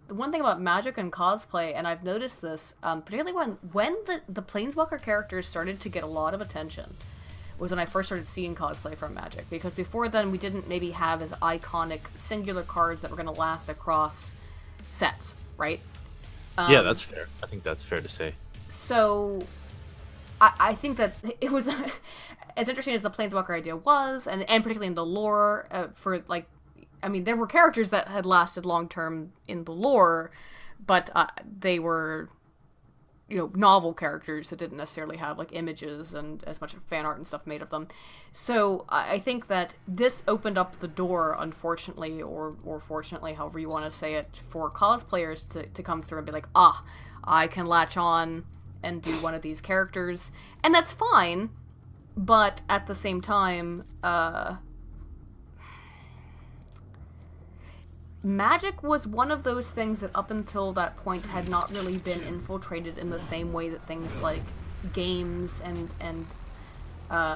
the one thing about Magic and cosplay, and I've noticed this, particularly when the Planeswalker characters started to get a lot of attention, was when I first started seeing cosplay from Magic. Because before then, we didn't maybe have as iconic singular cards that were going to last across sets, right? Yeah, that's fair. I think that's fair to say. So, I think that it was as interesting as the Planeswalker idea was, and particularly in the lore, for like, I mean, there were characters that had lasted long term in the lore, but they were, novel characters that didn't necessarily have like images and as much fan art and stuff made of them. So I think that this opened up the door, unfortunately, or fortunately, however you want to say it, for cosplayers to come through and be like, I can latch on and do one of these characters, and that's fine. But at the same time, Magic was one of those things that up until that point had not really been infiltrated in the same way that things like games and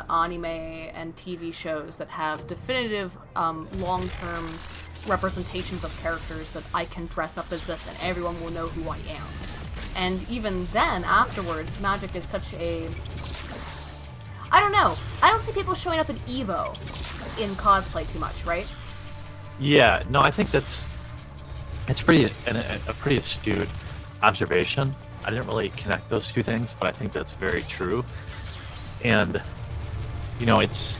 anime and TV shows that have definitive long-term representations of characters that I can dress up as this and everyone will know who I am. And even then, afterwards, Magic is such a... I don't know. I don't see people showing up in EVO in cosplay too much, right? Yeah, no, I think it's a pretty astute observation. I didn't really connect those two things, but I think that's very true. And it's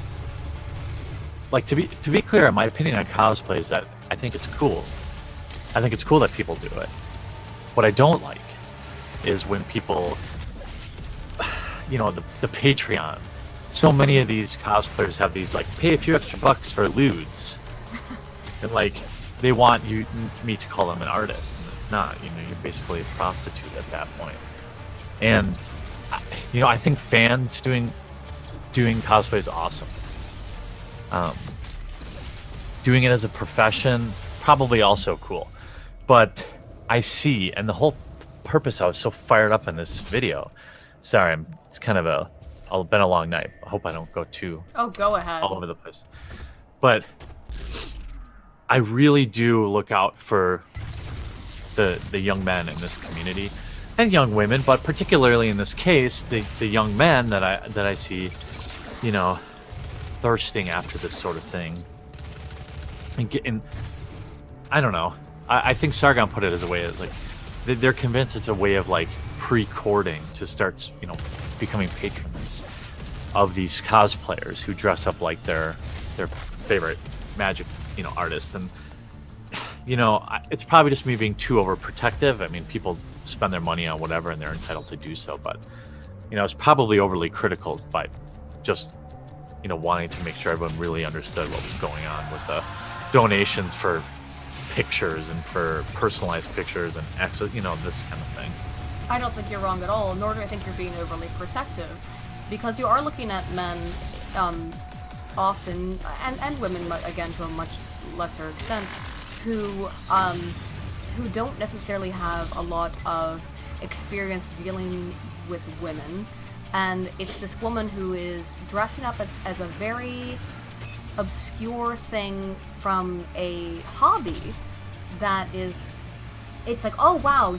like, to be clear, my opinion on cosplay is that I think it's cool. I think it's cool that people do it. What I don't like is when people, the Patreon. So many of these cosplayers have these like, pay a few extra bucks for lewds. And like, they want me to call them an artist, and it's not. You're basically a prostitute at that point. And I think fans doing cosplay is awesome. Doing it as a profession, probably also cool. But I see, and the whole purpose, I was so fired up in this video. Sorry, it's kind of been a long night. I hope I don't go too. Oh, go ahead. All over the place. But I really do look out for the young men in this community and young women, but particularly in this case, the young men that I see, thirsting after this sort of thing. And I don't know. I think Sargon put it as a way as like they're convinced it's a way of like pre-courting to start, becoming patrons of these cosplayers who dress up like their favorite Magic artist. And it's probably just me being too overprotective. I mean, people spend their money on whatever and they're entitled to do so, but it's probably overly critical by just wanting to make sure everyone really understood what was going on with the donations for pictures and for personalized pictures and actually this kind of thing. I don't think you're wrong at all, nor do I think you're being overly protective, because you are looking at men often, and women, again, to a much lesser extent, who don't necessarily have a lot of experience dealing with women, and it's this woman who is dressing up as a very obscure thing from a hobby that is, it's like, oh wow,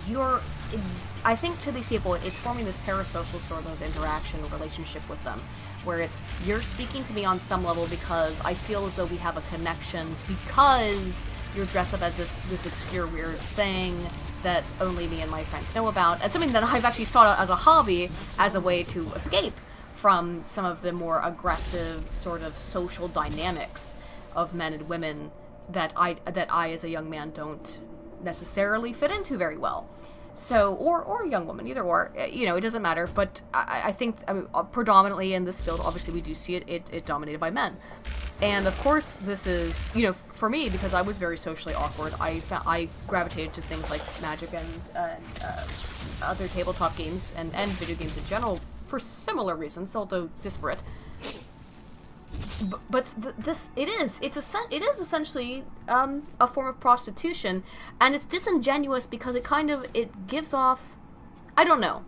I think to these people, it's forming this parasocial sort of interaction relationship with them, where it's, you're speaking to me on some level because I feel as though we have a connection because you're dressed up as this obscure weird thing that only me and my friends know about, and something that I've actually sought out as a hobby as a way to escape from some of the more aggressive sort of social dynamics of men and women that I as a young man don't necessarily fit into very well. So, or a young woman, either or, it doesn't matter. But I think, predominantly in this field, obviously we do see it dominated by men. And of course, this is, for me, because I was very socially awkward, I gravitated to things like Magic and other tabletop games and video games in general for similar reasons, although disparate. But it is essentially a form of prostitution, and it's disingenuous because it gives off, I don't know.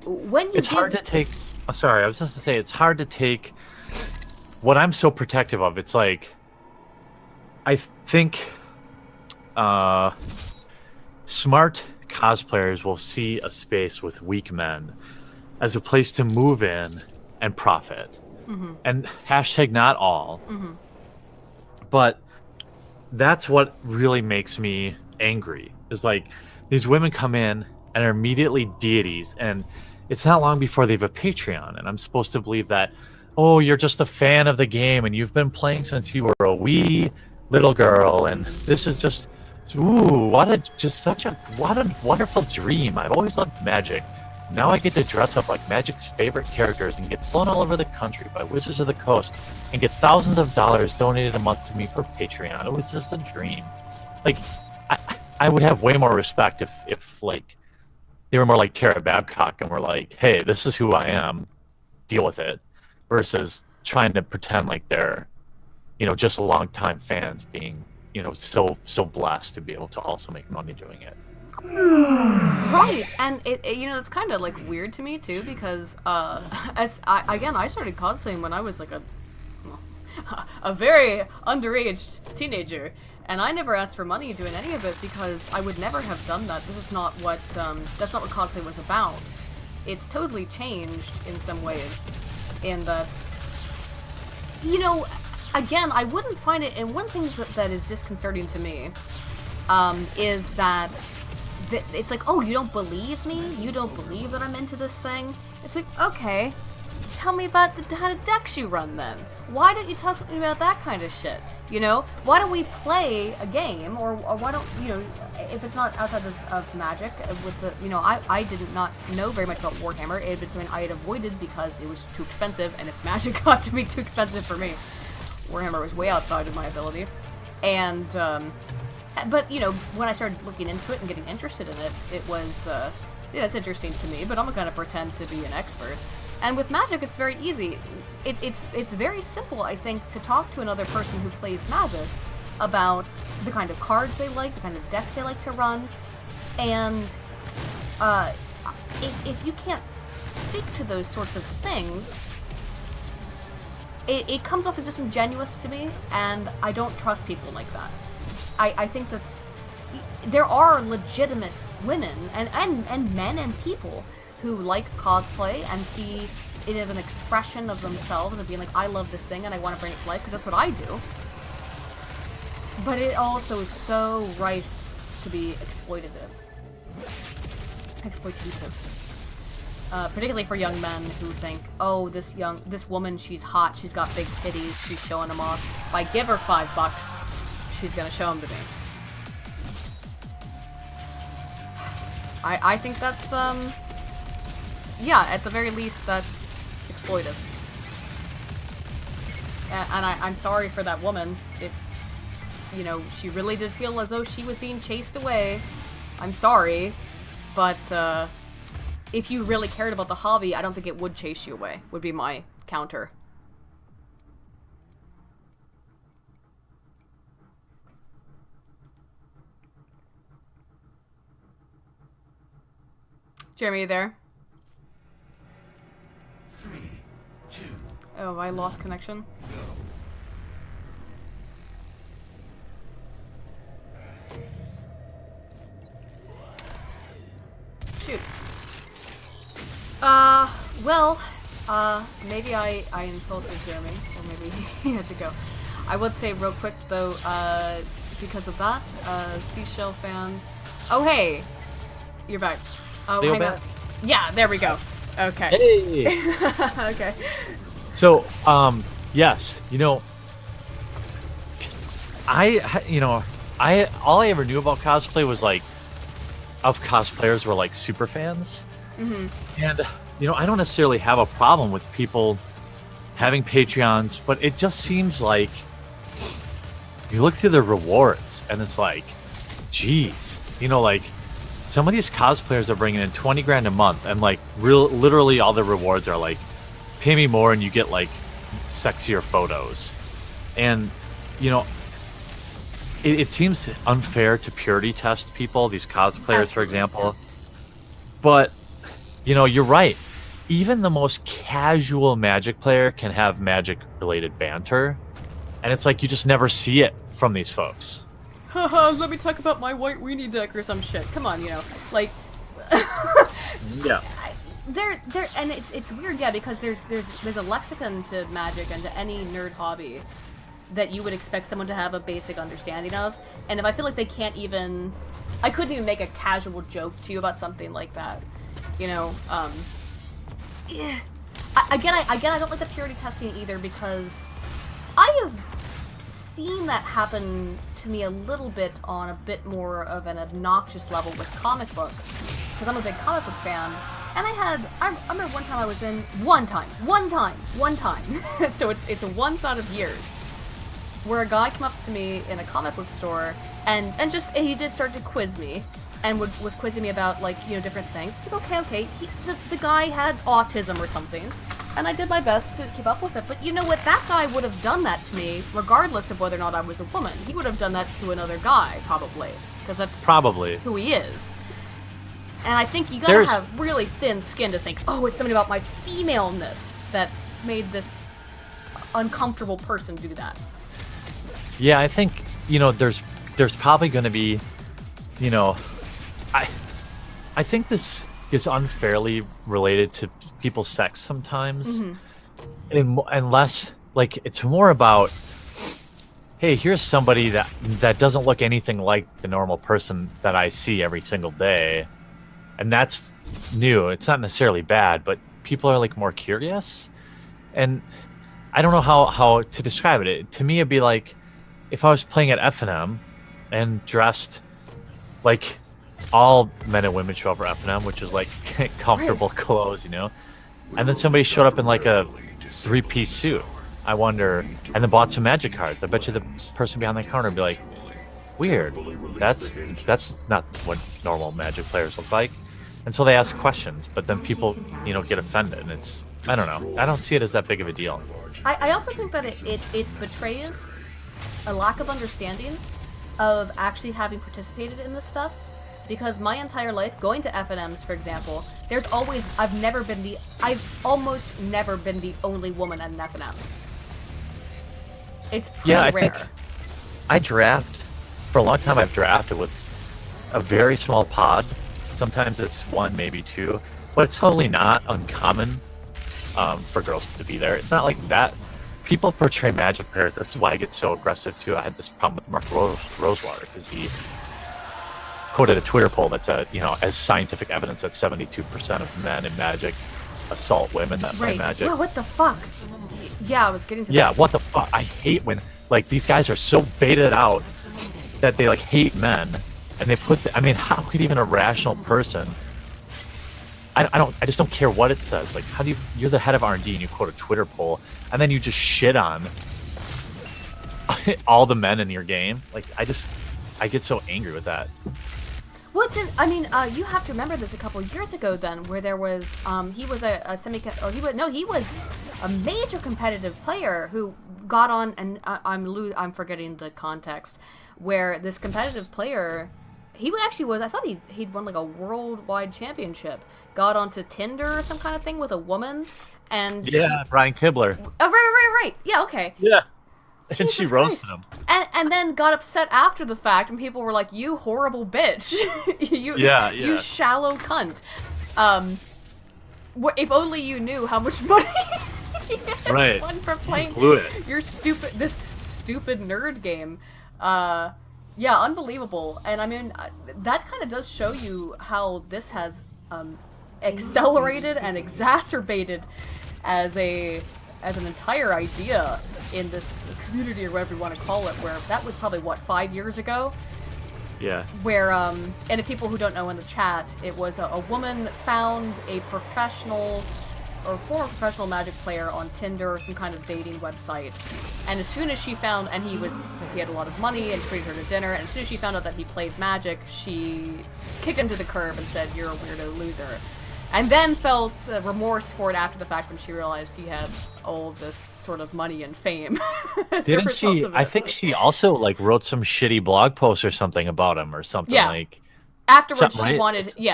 It's hard to take. Oh, sorry, I was just to say it's hard to take what I'm so protective of. It's like, I think smart cosplayers will see a space with weak men as a place to move in and profit. And hashtag not all. But that's what really makes me angry, is like these women come in and are immediately deities, and it's not long before they have a Patreon, and I'm supposed to believe that, oh, you're just a fan of the game and you've been playing since you were a wee little girl, and this is just, ooh, what a wonderful dream. I've always loved Magic. Now I get to dress up like Magic's favorite characters and get flown all over the country by Wizards of the Coast and get thousands of dollars donated a month to me for Patreon. It was just a dream. Like, I would have way more respect if like they were more like Tara Babcock and were like, hey, this is who I am, deal with it, versus trying to pretend like they're, just longtime fans being, so blessed to be able to also make money doing it. Right, and it's kind of like weird to me too, because I started cosplaying when I was like a very underage teenager, and I never asked for money doing any of it because I would never have done that. This is not what that's not what cosplay was about. It's totally changed in some ways, in that, again, I wouldn't find it, and one thing that is disconcerting to me is that it's like, oh, you don't believe me? You don't believe that I'm into this thing? It's like, okay, tell me about how the decks you run then. Why don't you talk to me about that kind of shit? Why don't we play a game, or why don't, if it's not outside of Magic, with the, I did not know very much about Warhammer. It had been something I had avoided because it was too expensive, and if Magic got to be too expensive for me, Warhammer was way outside of my ability. And, but, when I started looking into it and getting interested in it, it was, it's interesting to me, but I'm not going to pretend to be an expert. And with Magic, it's very easy. It's very simple, I think, to talk to another person who plays Magic about the kind of cards they like, the kind of decks they like to run, and if you can't speak to those sorts of things, it comes off as disingenuous to me, and I don't trust people like that. I think that there are legitimate women and men and people who like cosplay and see it as an expression of themselves and being like, I love this thing and I want to bring it to life, because that's what I do. But it also is so rife to be exploitative. Particularly for young men who think, oh, this woman, she's hot, she's got big titties, she's showing them off. If I give her $5, she's gonna show them to me. I think that's, yeah, at the very least, that's exploitive. And I'm sorry for that woman. If, she really did feel as though she was being chased away, I'm sorry. But, if you really cared about the hobby, I don't think it would chase you away, would be my counter. Jeremy, you there? 3, 2. Oh, have I lost connection? Go. Shoot. Well, maybe I insulted Jeremy, or maybe he had to go. I would say real quick, though, because of that, Seashell fan... Oh, hey! You're back. Oh, hang on. Yeah, there we go. Okay. Hey! Okay. So, yes, all I ever knew about cosplay was like, of cosplayers were like super fans. Mm-hmm. And, I don't necessarily have a problem with people having Patreons, but it just seems like you look through the rewards and it's like, geez, like some of these cosplayers are bringing in 20 grand a month, and like literally all the rewards are like, pay me more and you get like sexier photos. And, it seems unfair to purity test people, these cosplayers, for example. But, you're right. Even the most casual Magic player can have Magic-related banter. And it's like you just never see it from these folks. haha, let me talk about my white weenie deck or some shit. Come on, like. Yeah. And it's weird, yeah, because there's a lexicon to Magic and to any nerd hobby that you would expect someone to have a basic understanding of, and if I feel like they can't even, I couldn't even make a casual joke to you about something like that, yeah. Again, I don't like the purity testing either, because I have seen that happen to me a little bit on a bit more of an obnoxious level with comic books, because I'm a big comic book fan. And I remember one time I was in, one time, so it's a once out of years, where a guy came up to me in a comic book store, and he did start to quiz me, and was quizzing me about, like, different things. It's like, okay, the guy had autism or something, and I did my best to keep up with it, but you know what, that guy would have done that to me, regardless of whether or not I was a woman. He would have done that to another guy, probably, because that's probably who he is. And I think you gotta have really thin skin to think, oh, it's something about my femaleness that made this uncomfortable person do that. Yeah, I think, there's probably going to be, I think this gets unfairly related to people's sex sometimes. Mm-hmm. Unless, like, it's more about, hey, here's somebody that doesn't look anything like the normal person that I see every single day. And that's new. It's not necessarily bad, but people are, like, more curious. And I don't know how to describe it. To me, it'd be like if I was playing at FNM and dressed like all men and women show up for FNM, which is like comfortable clothes, and then somebody showed up in like a 3-piece suit. I wonder, and then bought some Magic cards. I bet you the person behind the counter would be like, weird. That's not what normal Magic players look like. And so they ask questions, but then people, get offended, and it's, I don't know. I don't see it as that big of a deal. I also think that it betrays a lack of understanding of actually having participated in this stuff, because my entire life, going to FNMs, for example, I've almost never been the only woman at an FNM. It's pretty rare. Think I draft, for a long time I've drafted with a very small pod. Sometimes it's one, maybe two, but it's totally not uncommon for girls to be there. It's not like that. People portray Magic players. This is why I get so aggressive too. I had this problem with Mark Rosewater because he quoted a Twitter poll that said, as scientific evidence that 72% of men in Magic assault women that play Magic. Well, what the fuck? Yeah, I was getting to that. Yeah, what the fuck? I hate when, like, these guys are so baited out that they, like, hate men, and they put how could even a rational person, I just don't care what it says. Like, how do you're the head of R&D and you quote a Twitter poll, and then you just shit on all the men in your game? Like, I get so angry with that. Well, you have to remember this a couple years ago then, where there was, he was he was a major competitive player who got on, and I'm forgetting the context, where this competitive player, he actually was, I thought he'd won like a worldwide championship, got onto Tinder or some kind of thing with a woman, and Brian Kibler. Oh, right. Yeah, okay. Yeah. And Jesus she roasted him. And then got upset after the fact, and people were like, "You horrible bitch! You shallow cunt! If only you knew how much money you had won for playing this stupid nerd game." Yeah, unbelievable. And that kind of does show you how this has accelerated and exacerbated as an entire idea in this community, or whatever you want to call it, where that was probably, 5 years ago? Yeah. Where, and if people who don't know in the chat, it was a woman found a professional or former professional Magic player on Tinder or some kind of dating website. And as soon as she found, and he had a lot of money and treated her to dinner, and as soon as she found out that he played Magic, she kicked him to the curb and said, "You're a weirdo loser." And then felt remorse for it after the fact when she realized he had all this sort of money and fame. Didn't she? I think she also like wrote some shitty blog post or something about him or something like. Afterwards,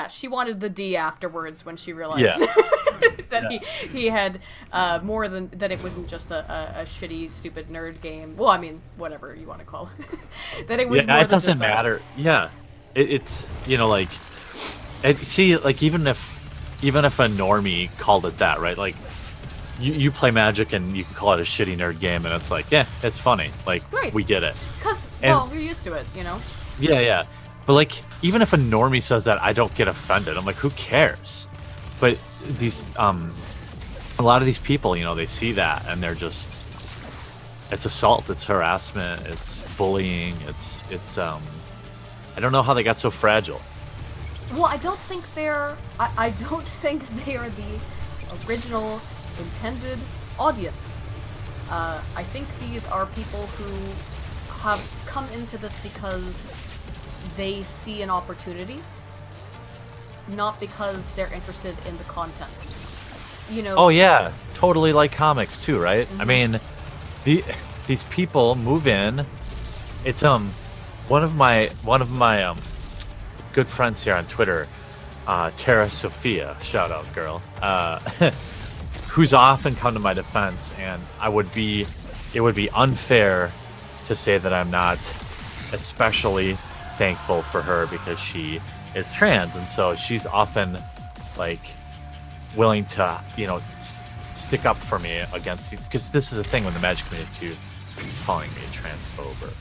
she wanted the D afterwards when she realized. Yeah. that he had more than that. It wasn't just a shitty, stupid nerd game. Well, I mean, whatever you want to call it. That it was. Yeah, more it than doesn't just that. matter. Yeah, it's like, see, like even if a normie called it that, right? Like, you play Magic and you can call it a shitty nerd game, and it's like, yeah, it's funny. Like, Right. we get it. Because, well, you're used to it, Yeah. But like, even if a normie says that, I don't get offended. I'm like, who cares? But these, a lot of these people, they see that and they're just, it's assault, it's harassment, it's bullying, it's I don't know how they got so fragile. Well, I don't think they're. I don't think they are the original intended audience. I think these are people who have come into this because they see an opportunity, not because they're interested in the content. Oh yeah, totally like comics too, right? I mean, these people move in. It's one of my good friends here on Twitter, Tara Sophia, shout out girl, who's often come to my defense, and it would be unfair to say that I'm not especially thankful for her because she is trans, and so she's often like willing to stick up for me against, because this is a thing when the Magic community too, calling me a transphobe or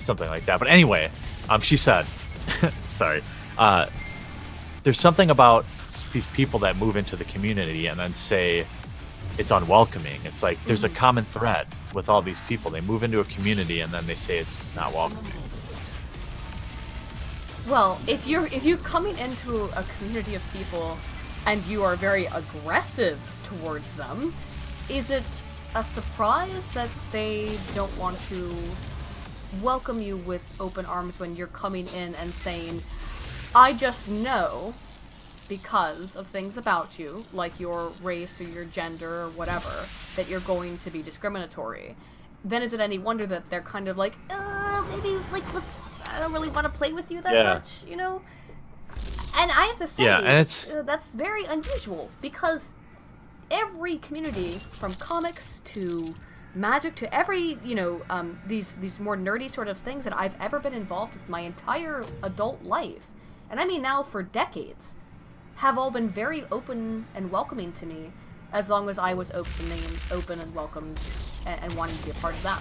something like that. But anyway, she said, sorry, there's something about these people that move into the community and then say it's unwelcoming. It's like there's a common thread with all these people. They move into a community and then they say it's not welcoming. Well, if you're coming into a community of people and you are very aggressive towards them, is it a surprise that they don't want to welcome you with open arms when you're coming in and saying, I just know because of things about you, like your race or your gender or whatever, that you're going to be discriminatory? Then is it any wonder that they're kind of like, maybe, like, I don't really want to play with you that much, And I have to say, and that's very unusual, because every community, from comics to Magic to every, these more nerdy sort of things that I've ever been involved with my entire adult life, and I mean now for decades, have all been very open and welcoming to me, as long as I was open and welcomed and wanting to be a part of that.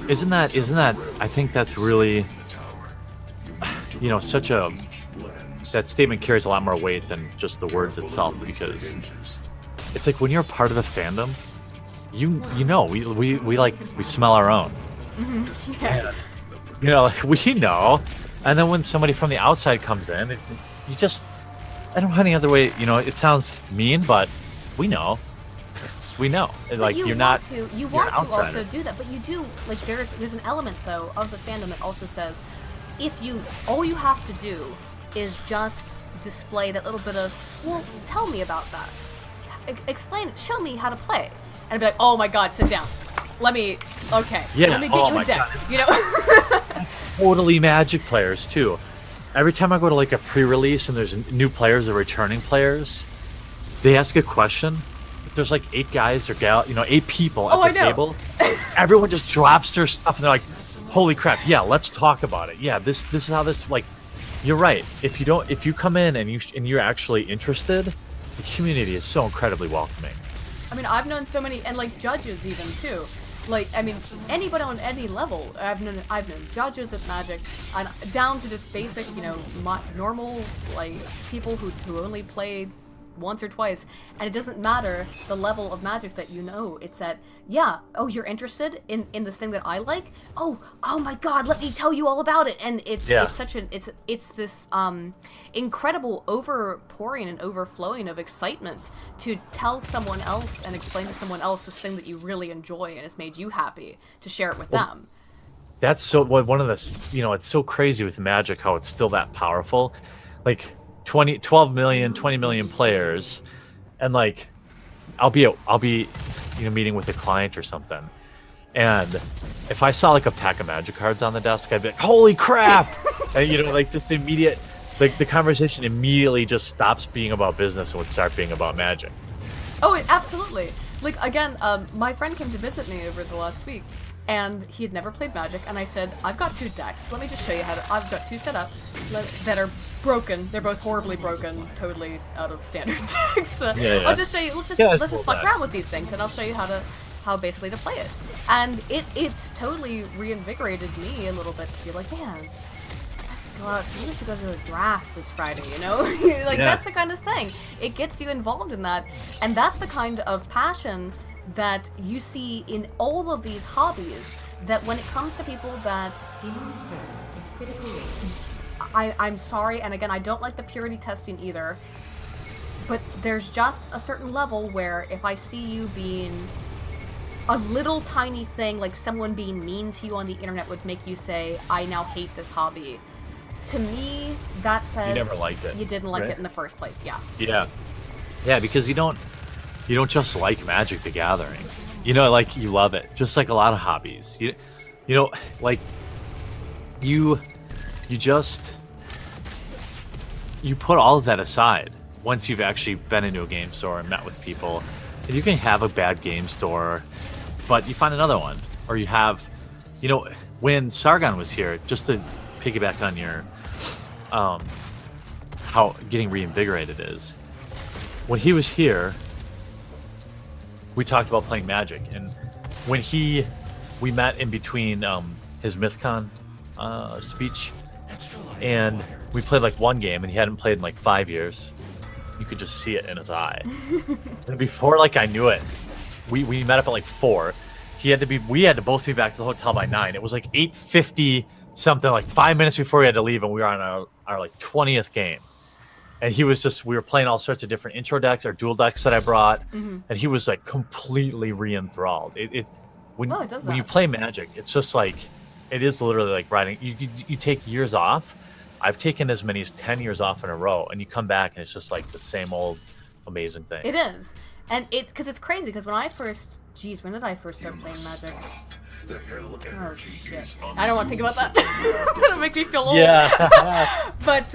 Isn't that? I think that's really, such a. That statement carries a lot more weight than just the words itself, because it's like when you're a part of the fandom, we smell our own. Mm-hmm. Yeah. And, we know, and then when somebody from the outside comes in, you just, I don't know any other way. You sounds mean, but we know. We know. Like, you you're want not. To, you you're want an to outsider. also do that, but you do. Like, there's an element though of the fandom that also says, all you have to do is just display that little bit of, well, tell me about that. Explain it. Show me how to play. And I'd be like, oh my god, sit down. Let me get you a deck. God. Totally Magic players too. Every time I go to like a pre-release and there's new players or returning players, they ask a question. If there's like 8 guys or 8 people at the table, everyone just drops their stuff and they're like, holy crap, yeah, let's talk about it. Yeah, this is how this, like, you're right. If you come in and you're actually interested, the community is so incredibly welcoming. I mean, I've known so many, and like judges even too. Like, I mean, anybody on any level. I've known judges at Magic, and down to just basic, normal like people who only played once or twice, and it doesn't matter the level of Magic that it's at, you're interested in the thing that I like? Oh my god, let me tell you all about it. And it's this incredible overpouring and overflowing of excitement to tell someone else and explain to someone else this thing that you really enjoy and has made you happy, to share it with them. That's so one of the, it's so crazy with Magic how it's still that powerful. Like 12 million, 20 million players, and like I'll be meeting with a client or something, and if I saw like a pack of Magic cards on the desk, I'd be like, holy crap. And like just immediate the conversation immediately just stops being about business and would start being about Magic. Oh, absolutely. Like, again, my friend came to visit me over the last week, and he had never played Magic, and I said, I've got 2 decks. Let me just show you how to... I've got 2 set up that are broken. They're both horribly broken, totally out of standard decks. Yeah. I'll just show you... Let's just fuck around with these things, and I'll show you how basically to play it. And it totally reinvigorated me a little bit to be like, man, maybe we should go to a draft this Friday, you know? Like, that's the kind of thing. It gets you involved in that. And that's the kind of passion that you see in all of these hobbies, that when it comes to people that... Demon presence in critical range. I'm sorry, and again, I don't like the purity testing either, but there's just a certain level where if I see you being... a little tiny thing, like someone being mean to you on the internet, would make you say, I now hate this hobby. To me, that says you never liked it. You didn't like it in the first place. Yeah, because you don't just like Magic the Gathering. You know, like, you love it, just like a lot of hobbies. You know, like, you put all of that aside once you've actually been into a game store and met with people. And you can have a bad game store, but you find another one, or you have, you know, when Sargon was here, just to piggyback on your how getting reinvigorated is, when he was here, we talked about playing Magic, and when we met in between his MythCon speech, and we played like one game, and he hadn't played in like 5 years. You could just see it in his eye. And before, like, I knew it, we met up at like 4. We had to both be back to the hotel by 9. It was like 8:50 something, like 5 minutes before we had to leave, and we were on our like 20th game. And we were playing all sorts of different intro decks or dual decks that I brought, and he was like completely re-enthralled. When you play Magic, it's just like, it is literally like riding. You take years off. I've taken as many as 10 years off in a row, and you come back and it's just like the same old amazing thing. It is. And because it's crazy, because when did I first start playing Magic? Oh, shit. I don't want to think about that. That'll make me feel old. Yeah. But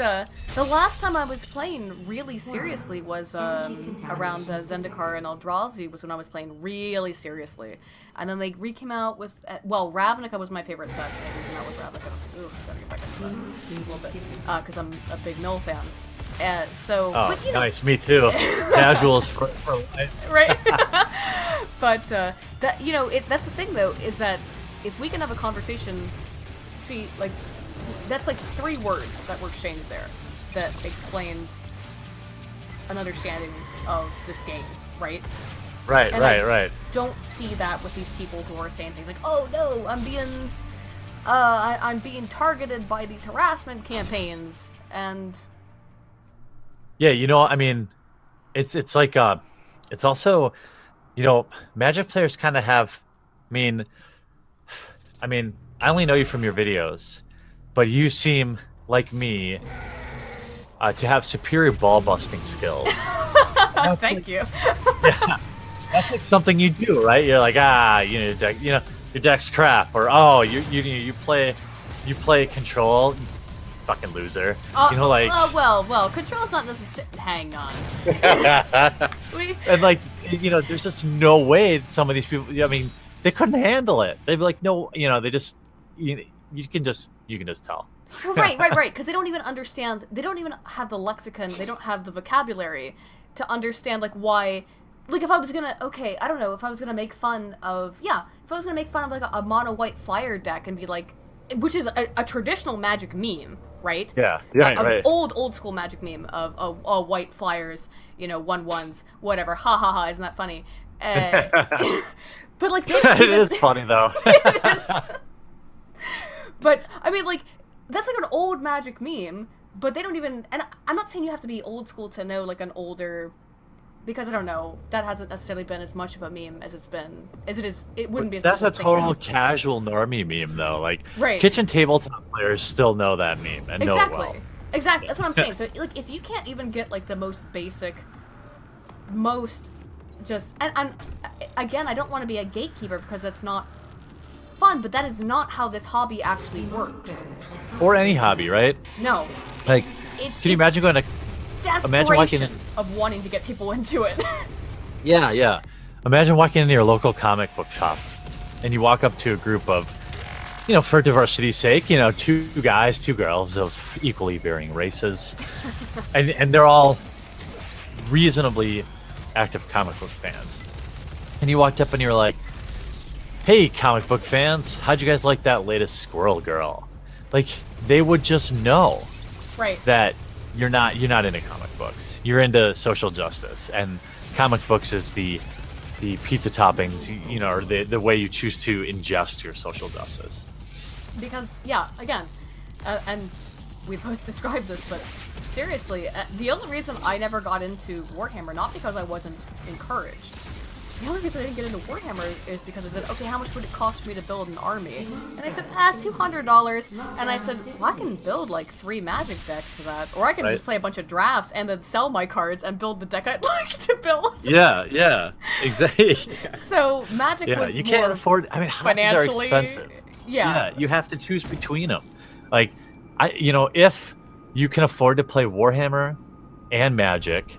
the last time I was playing really seriously was around Zendikar and Eldrazi, was when I was playing really seriously. And then they came out with... Ravnica was my favorite set. They came out with Ravnica. Ooh, gotta get back into that a little bit. Because I'm a big Null fan. But, you know, nice. Me too. Casuals for life. Right. But that, you know, that's the thing though, is that if we can have a conversation, see, like, that's like 3 words that were exchanged there that explained an understanding of this game, right? Right. Don't see that with these people who are saying things like, "Oh no, I'm being targeted by these harassment campaigns," and yeah, you know, I mean, it's like it's also, you know, Magic players kind of have, I mean, I only know you from your videos, but you seem like me to have superior ball busting skills. Thank you. Yeah, that's like something you do, right? You're like, your deck's crap, or you play control. Fucking loser. You know, like... well, control's not necessarily... Hang on. And, like, you know, there's just no way some of these people... I mean, they couldn't handle it. They'd be like, no, you know, they just... You can just tell. Right, because they don't even understand... They don't even have the lexicon, they don't have the vocabulary to understand, like, why... Like, if I was gonna... Okay, I don't know, if I was gonna make fun of... Yeah, if I was gonna make fun of, like, a mono-white flyer deck and be like... Which is a traditional Magic meme, right? Yeah, right. Old school Magic meme of white flyers, you know, 1/1s, whatever. Ha ha ha! Isn't that funny? But like, it is funny though. It is. But I mean, like, that's like an old Magic meme. But they don't even. And I'm not saying you have to be old school to know like an older. Because I don't know, that hasn't necessarily been as much of a meme as it is. It wouldn't be. That's a total casual normie meme, though. Like, right. Kitchen tabletop players still know that meme and know it well. Exactly. That's what I'm saying. So, like, if you can't even get like the most basic, and again, I don't want to be a gatekeeper because that's not fun, but that is not how this hobby actually works. Or any hobby, right? No. Like, Can you imagine going to desperation of wanting to get people into it. Yeah. Imagine walking into your local comic book shop, and you walk up to a group of, for diversity's sake, two guys, two girls of equally varying races, and they're all reasonably active comic book fans. And you walked up and you were like, "Hey, comic book fans, how'd you guys like that latest Squirrel Girl?" Like, they would just know, right, that you're not into comic books. You're into social justice, and comic books is the pizza toppings, or the way you choose to ingest your social justice. Because, yeah, again, and we both described this, but seriously, the only reason I never got into Warhammer, not because I wasn't encouraged, the only reason I didn't get into Warhammer is because I said, okay, how much would it cost me to build an army? And they said, $200. And I said, well, I can build like 3 Magic decks for that. Or I can just play a bunch of drafts and then sell my cards and build the deck I'd like to build. Yeah, exactly. So Magic was you can't more afford. I mean, financially hobbies are expensive. Yeah, you have to choose between them. Like, if you can afford to play Warhammer and Magic,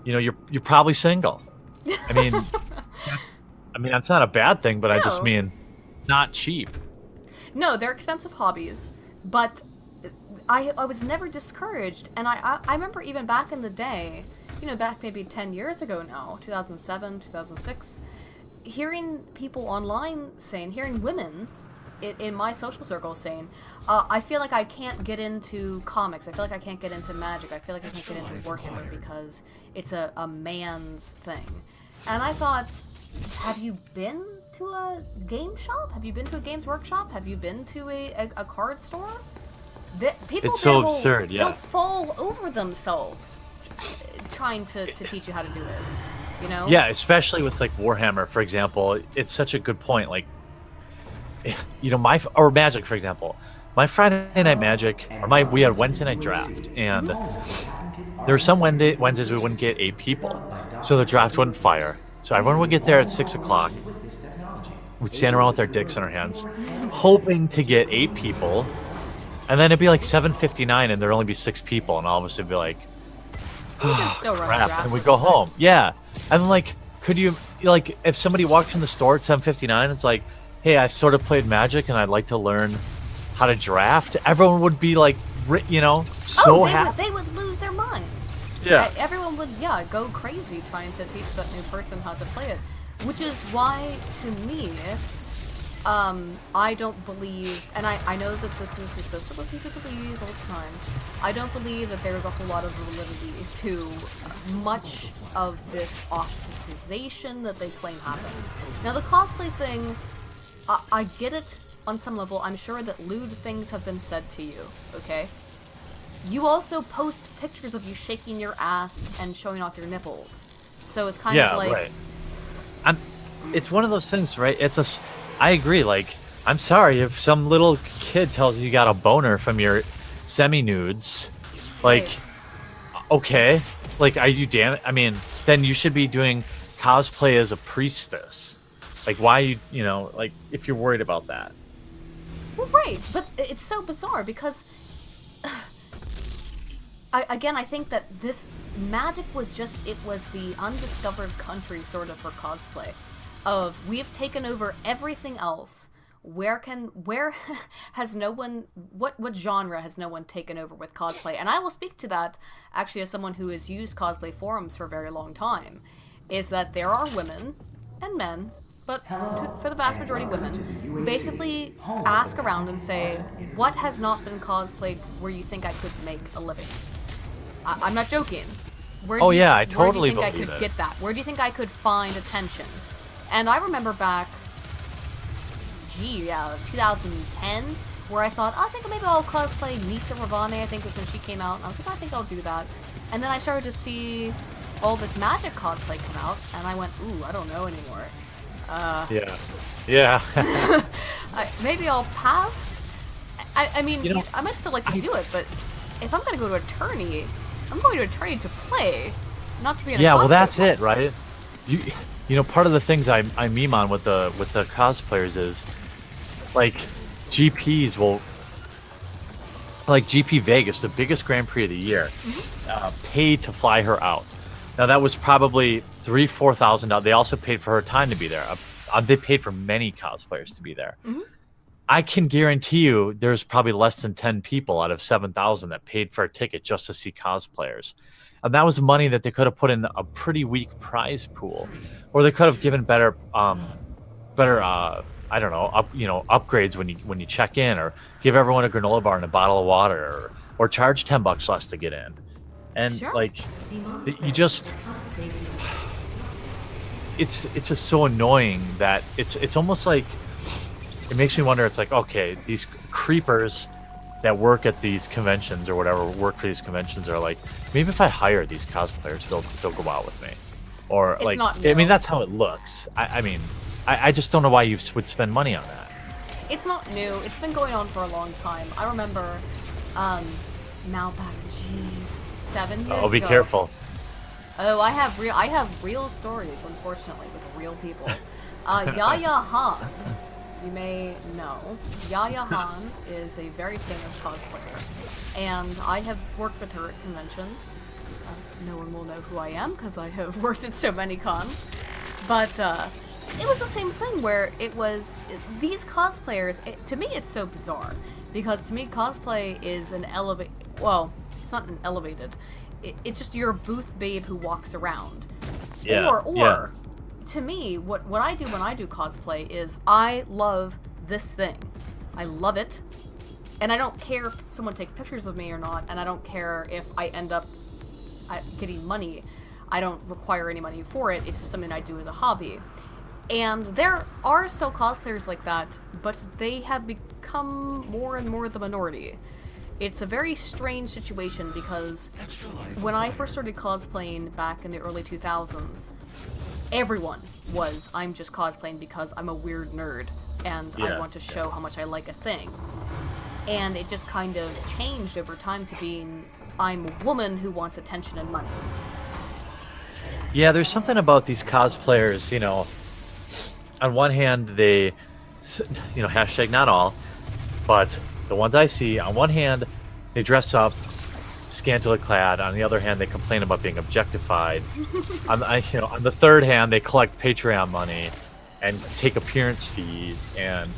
you're probably single. I mean, that's not a bad thing, but no. I just mean not cheap. No, they're expensive hobbies, but I was never discouraged, and I remember even back in the day, back maybe 10 years ago now, 2007, 2006, hearing people online hearing women in my social circles saying, I feel like I can't get into comics, I feel like I can't get into Magic, I feel like I can't get into Warhammer because it's a man's thing. And I thought, have you been to a game shop? Have you been to a games workshop? Have you been to a card store? People it's so absurd, they'll fall over themselves trying to teach you how to do it, Yeah, especially with like Warhammer, for example. It's such a good point. Like, or Magic, for example. My Friday night Magic, we had Wednesday night draft, and there were some Wednesdays we wouldn't get 8 people, so the draft wouldn't fire. So everyone would get there at 6 o'clock. We'd stand around with our dicks in our hands, hoping to get 8 people, and then it'd be like 7:59, and there'd only be 6 people, and all of us would be like, you can still run crap, draft and we'd go home. Yeah, and then could you, if somebody walked in the store at 7:59, it's like, hey, I've sort of played Magic, and I'd like to learn how to draft. Everyone would be like, so happy. They would lose their minds. Yeah. Everyone would, go crazy trying to teach that new person how to play it. Which is why, to me, I don't believe, and I know that this is, you're supposed to listen to believe all the time, I don't believe that there's a whole lot of validity to much of this ostracization that they claim happens. Now, the cosplay thing, I get it on some level. I'm sure that lewd things have been said to you, okay? You also post pictures of you shaking your ass and showing off your nipples. So it's kind of like... Yeah, right. It's one of those things, right? I agree, I'm sorry if some little kid tells you got a boner from your semi-nudes. Right. Okay. Are you damn... I mean, then you should be doing cosplay as a priestess. Why if you're worried about that. Well, right, but it's so bizarre because... I think that this Magic was the undiscovered country sort of for cosplay. We've taken over everything else. Where has no one, what genre has no one taken over with cosplay? And I will speak to that actually as someone who has used cosplay forums for a very long time, is that there are women and men, but for the vast majority women, basically ask around and say, what has not been cosplayed where you think I could make a living? I'm not joking. I totally believe it. Where do you think I could get that? Where do you think I could find attention? And I remember back, 2010, where I thought, I think maybe I'll cosplay Nisa Ravane, I think was when she came out. And I was like, I think I'll do that. And then I started to see all this Magic cosplay come out, and I went, ooh, I don't know anymore. Yeah. Maybe I'll pass. I mean, I might still like to do it, but if I'm going to go to attorney, I'm going to attorney to play, not to be in a cosplay. Well, that's it, right? Part of the things I meme on with the cosplayers is, GPs will like GP Vegas, the biggest Grand Prix of the year, paid to fly her out. Now that was probably $3,000-4,000. They also paid for her time to be there. They paid for many cosplayers to be there. I can guarantee you there's probably less than 10 people out of 7,000 that paid for a ticket just to see cosplayers. And that was money that they could have put in a pretty weak prize pool, or they could have given better, I don't know, upgrades when you check in, or give everyone a granola bar and a bottle of water, or charge $10 less to get in. And like, you just, it's just so annoying that it's almost like, it makes me wonder. It's like, okay, these creepers that work at these conventions or whatever, work for these conventions, are like, maybe if I hire these cosplayers, they'll go out with me, or It's like, not I mean, new. that's how it looks. I mean, I just don't know why you would spend money on that. It's not new. It's been going on for a long time. I remember, now back, 7 years Oh, be ago. careful. Oh, I have real stories, unfortunately, with real people. Yaya Han, you may know. Yaya Han is a very famous cosplayer, and I have worked with her at conventions. No one will know who I am because I have worked at so many cons. But it was the same thing where it was these cosplayers. To me, it's so bizarre because to me, cosplay is an elevate. Well, it's not an elevated. It's just you're a booth babe who walks around. Yeah. Or to me, what I do when I do cosplay is I love this thing. I love it. And I don't care if someone takes pictures of me or not, and I don't care if I end up getting money. I don't require any money for it. It's just something I do as a hobby. And there are still cosplayers like that, but they have become more and more the minority. It's a very strange situation because when I first started cosplaying back in the early 2000s, everyone was, I'm just cosplaying because I'm a weird nerd and I want to show how much I like a thing. And it just kind of changed over time to being, I'm a woman who wants attention and money. Yeah, there's something about these cosplayers, you know, on one hand, they, you know, hashtag not all, but the ones I see, on one hand, they dress up scantily clad. On the other hand, they complain about being objectified. on the third hand, they collect Patreon money and take appearance fees and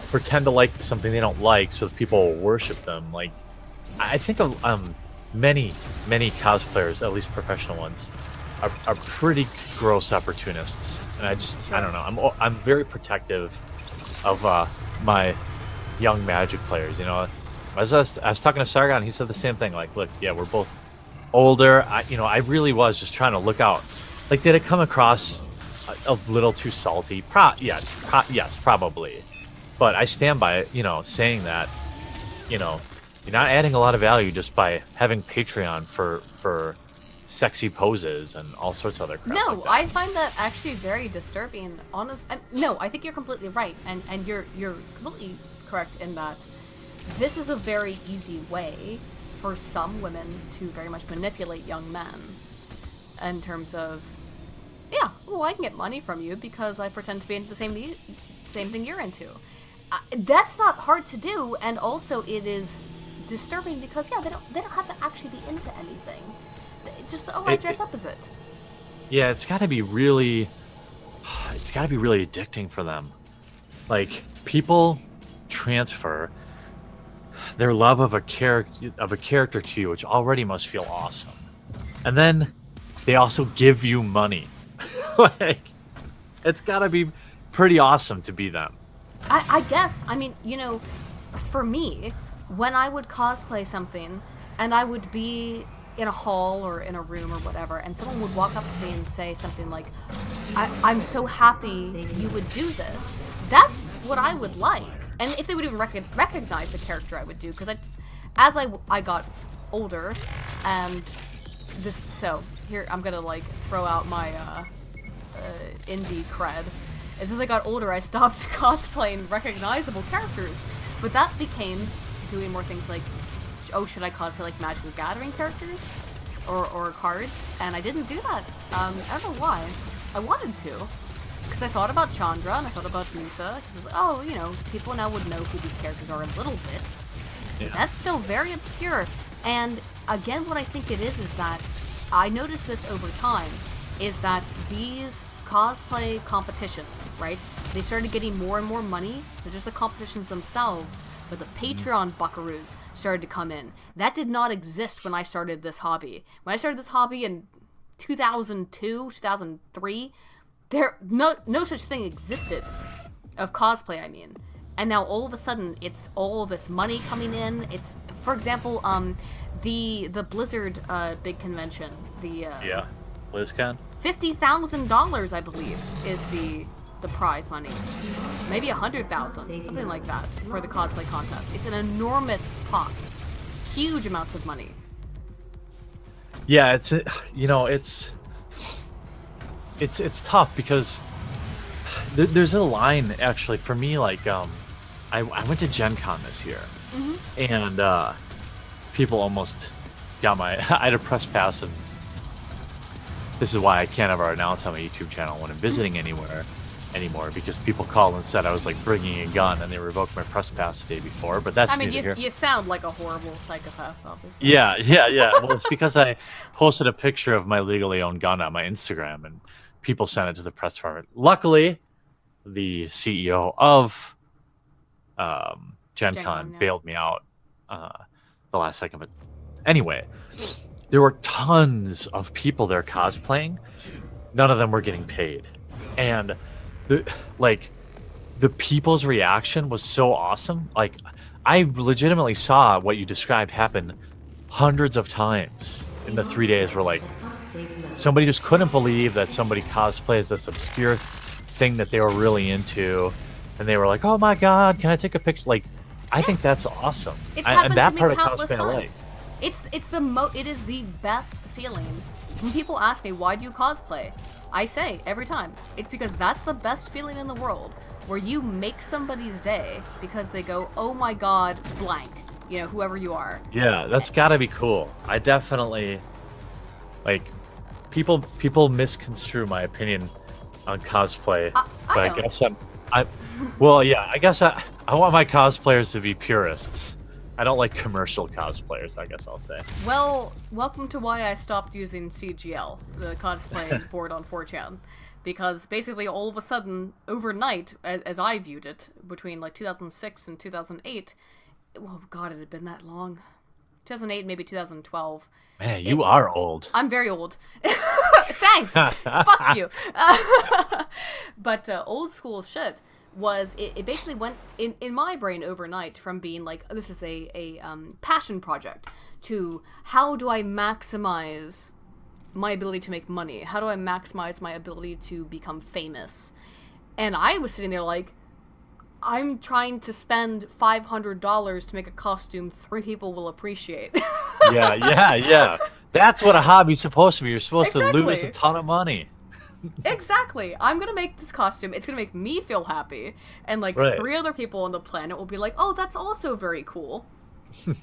pretend to like something they don't like so that people will worship them. Like, I think many cosplayers, at least professional ones, are pretty gross opportunists. And I don't know. I'm very protective of my young Magic players. You know, I was talking to Sargon. He said the same thing. Like, look, yeah, we're both older. I really was just trying to look out. Like, did it come across a little too salty? Yes, probably. But I stand by it. You know, saying that. You know, you're not adding a lot of value just by having Patreon for sexy poses and all sorts of other crap. No, like that. I find that actually very disturbing. No, I think you're completely right, and you're completely correct in that this is a very easy way for some women to very much manipulate young men in terms of, yeah, well, I can get money from you because I pretend to be into the same thing you're into. That's not hard to do, and also it is disturbing because they don't have to actually be into anything. It's just, I dress up as it. Yeah, it's got to be really addicting for them. Like, people transfer their love of a character to you, which already must feel awesome, and then they also give you money. Like, it's got to be pretty awesome to be them. I guess. I mean, you know, for me, when I would cosplay something and I would be in a hall or in a room or whatever, and someone would walk up to me and say something like, I'm so happy you would do this. That's what I would like. And if they would even recognize the character I would do, because as I got older, and so here I'm gonna like throw out my indie cred. As I got older, I stopped cosplaying recognizable characters, but that became doing more things like, oh, should I cosplay like Magic the Gathering characters or cards? And I didn't do that. I don't know why. I wanted to, because I thought about Chandra and I thought about Musa. Oh, you know, people now would know who these characters are a little bit. Yeah. That's still very obscure. And again, what I think it is that I noticed this over time, is that these cosplay competitions, right? They started getting more and more money. They're just the competitions themselves, but the Patreon buckaroos started to come in. That did not exist when I started this hobby. When I started this hobby in 2002, 2003, no such thing existed of cosplay, I mean. And now all of a sudden, it's all this money coming in. It's, for example, the Blizzard big convention, the BlizzCon. $50,000, I believe, is the prize money. Maybe 100,000, something like that, for the cosplay contest. It's an enormous pot, huge amounts of money. Yeah, it's tough because there's a line actually for me. Like, I went to Gen Con this year, and people almost got my. I had a press pass, and this is why I can't ever announce on my YouTube channel when I'm visiting anymore, because people called and said I was like bringing a gun, and they revoked my press pass the day before. But that's you sound like a horrible psychopath, obviously. Yeah. Well, it's because I posted a picture of my legally owned gun on my Instagram, and people sent it to the press department. Luckily, the CEO of Gen Con bailed me out the last second. But anyway, there were tons of people there cosplaying. None of them were getting paid, and the people's reaction was so awesome. Like, I legitimately saw what you described happen hundreds of times in the 3 days. Where like somebody just couldn't believe that somebody cosplays this obscure thing that they were really into, and they were like, "Oh my god, can I take a picture?" Like, I think that's awesome. It's happened and that to me part of countless cosplay I times. like. It is the best feeling. When people ask me, why do you cosplay? I say every time, it's because that's the best feeling in the world, where you make somebody's day because they go, "Oh my god, blank," you know, whoever you are. Yeah, that's gotta be cool. I definitely, like, people misconstrue my opinion on cosplay, but I guess I guess I want my cosplayers to be purists. I don't like commercial cosplayers, I guess I'll say. Well, welcome to why I stopped using CGL, the cosplay board on 4chan. Because basically all of a sudden, overnight, as I viewed it, between like 2006 and 2008, oh god, it had been that long. 2008, maybe 2012. Man, you are old. I'm very old. Thanks! Fuck you! But old school shit was, it basically went in my brain overnight from being like, this is a passion project, to how do I maximize my ability to make money? How do I maximize my ability to become famous? And I was sitting there like, I'm trying to spend $500 to make a costume 3 people will appreciate. Yeah. That's what a hobby's supposed to be. You're supposed to lose a ton of money. Exactly. I'm gonna make this costume. It's gonna make me feel happy, and like 3 other people on the planet will be like, "Oh, that's also very cool."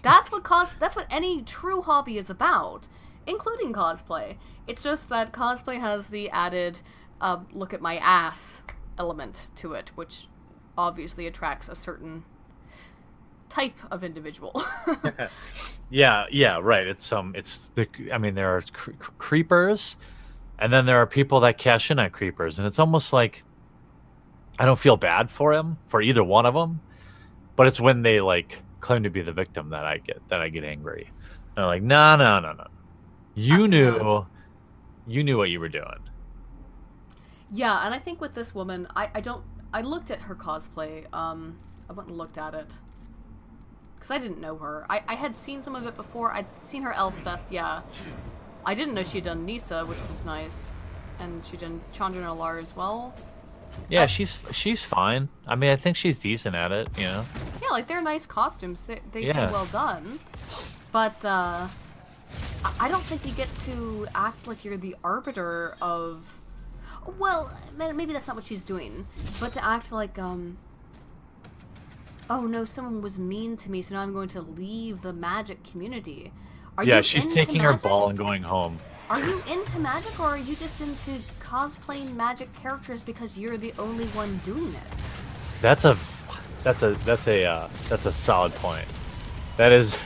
That's what any true hobby is about, including cosplay. It's just that cosplay has the added look at my ass element to it, which obviously attracts a certain type of individual. Yeah, right. I mean, there are creepers, and then there are people that cash in on creepers, and it's almost like I don't feel bad for either one of them, but it's when they like claim to be the victim that I get angry. And I'm like, no. You knew what you were doing. Yeah, and I think with this woman, I looked at her cosplay. I went and looked at it because I didn't know her. I had seen some of it before. I'd seen her Elspeth, yeah. I didn't know she'd done Nisa, which was nice, and she'd done Chandra Nalar as well. Yeah, she's fine. I mean, I think she's decent at it, you know. Yeah, like they're nice costumes. They seem well done, but I don't think you get to act like you're the arbiter of. Well, maybe that's not what she's doing, but to act like oh no, someone was mean to me, so now I'm going to leave the magic community. She's taking her ball and going home. Are you into magic, or are you just into cosplaying magic characters because you're the only one doing it? That's a solid point. That is,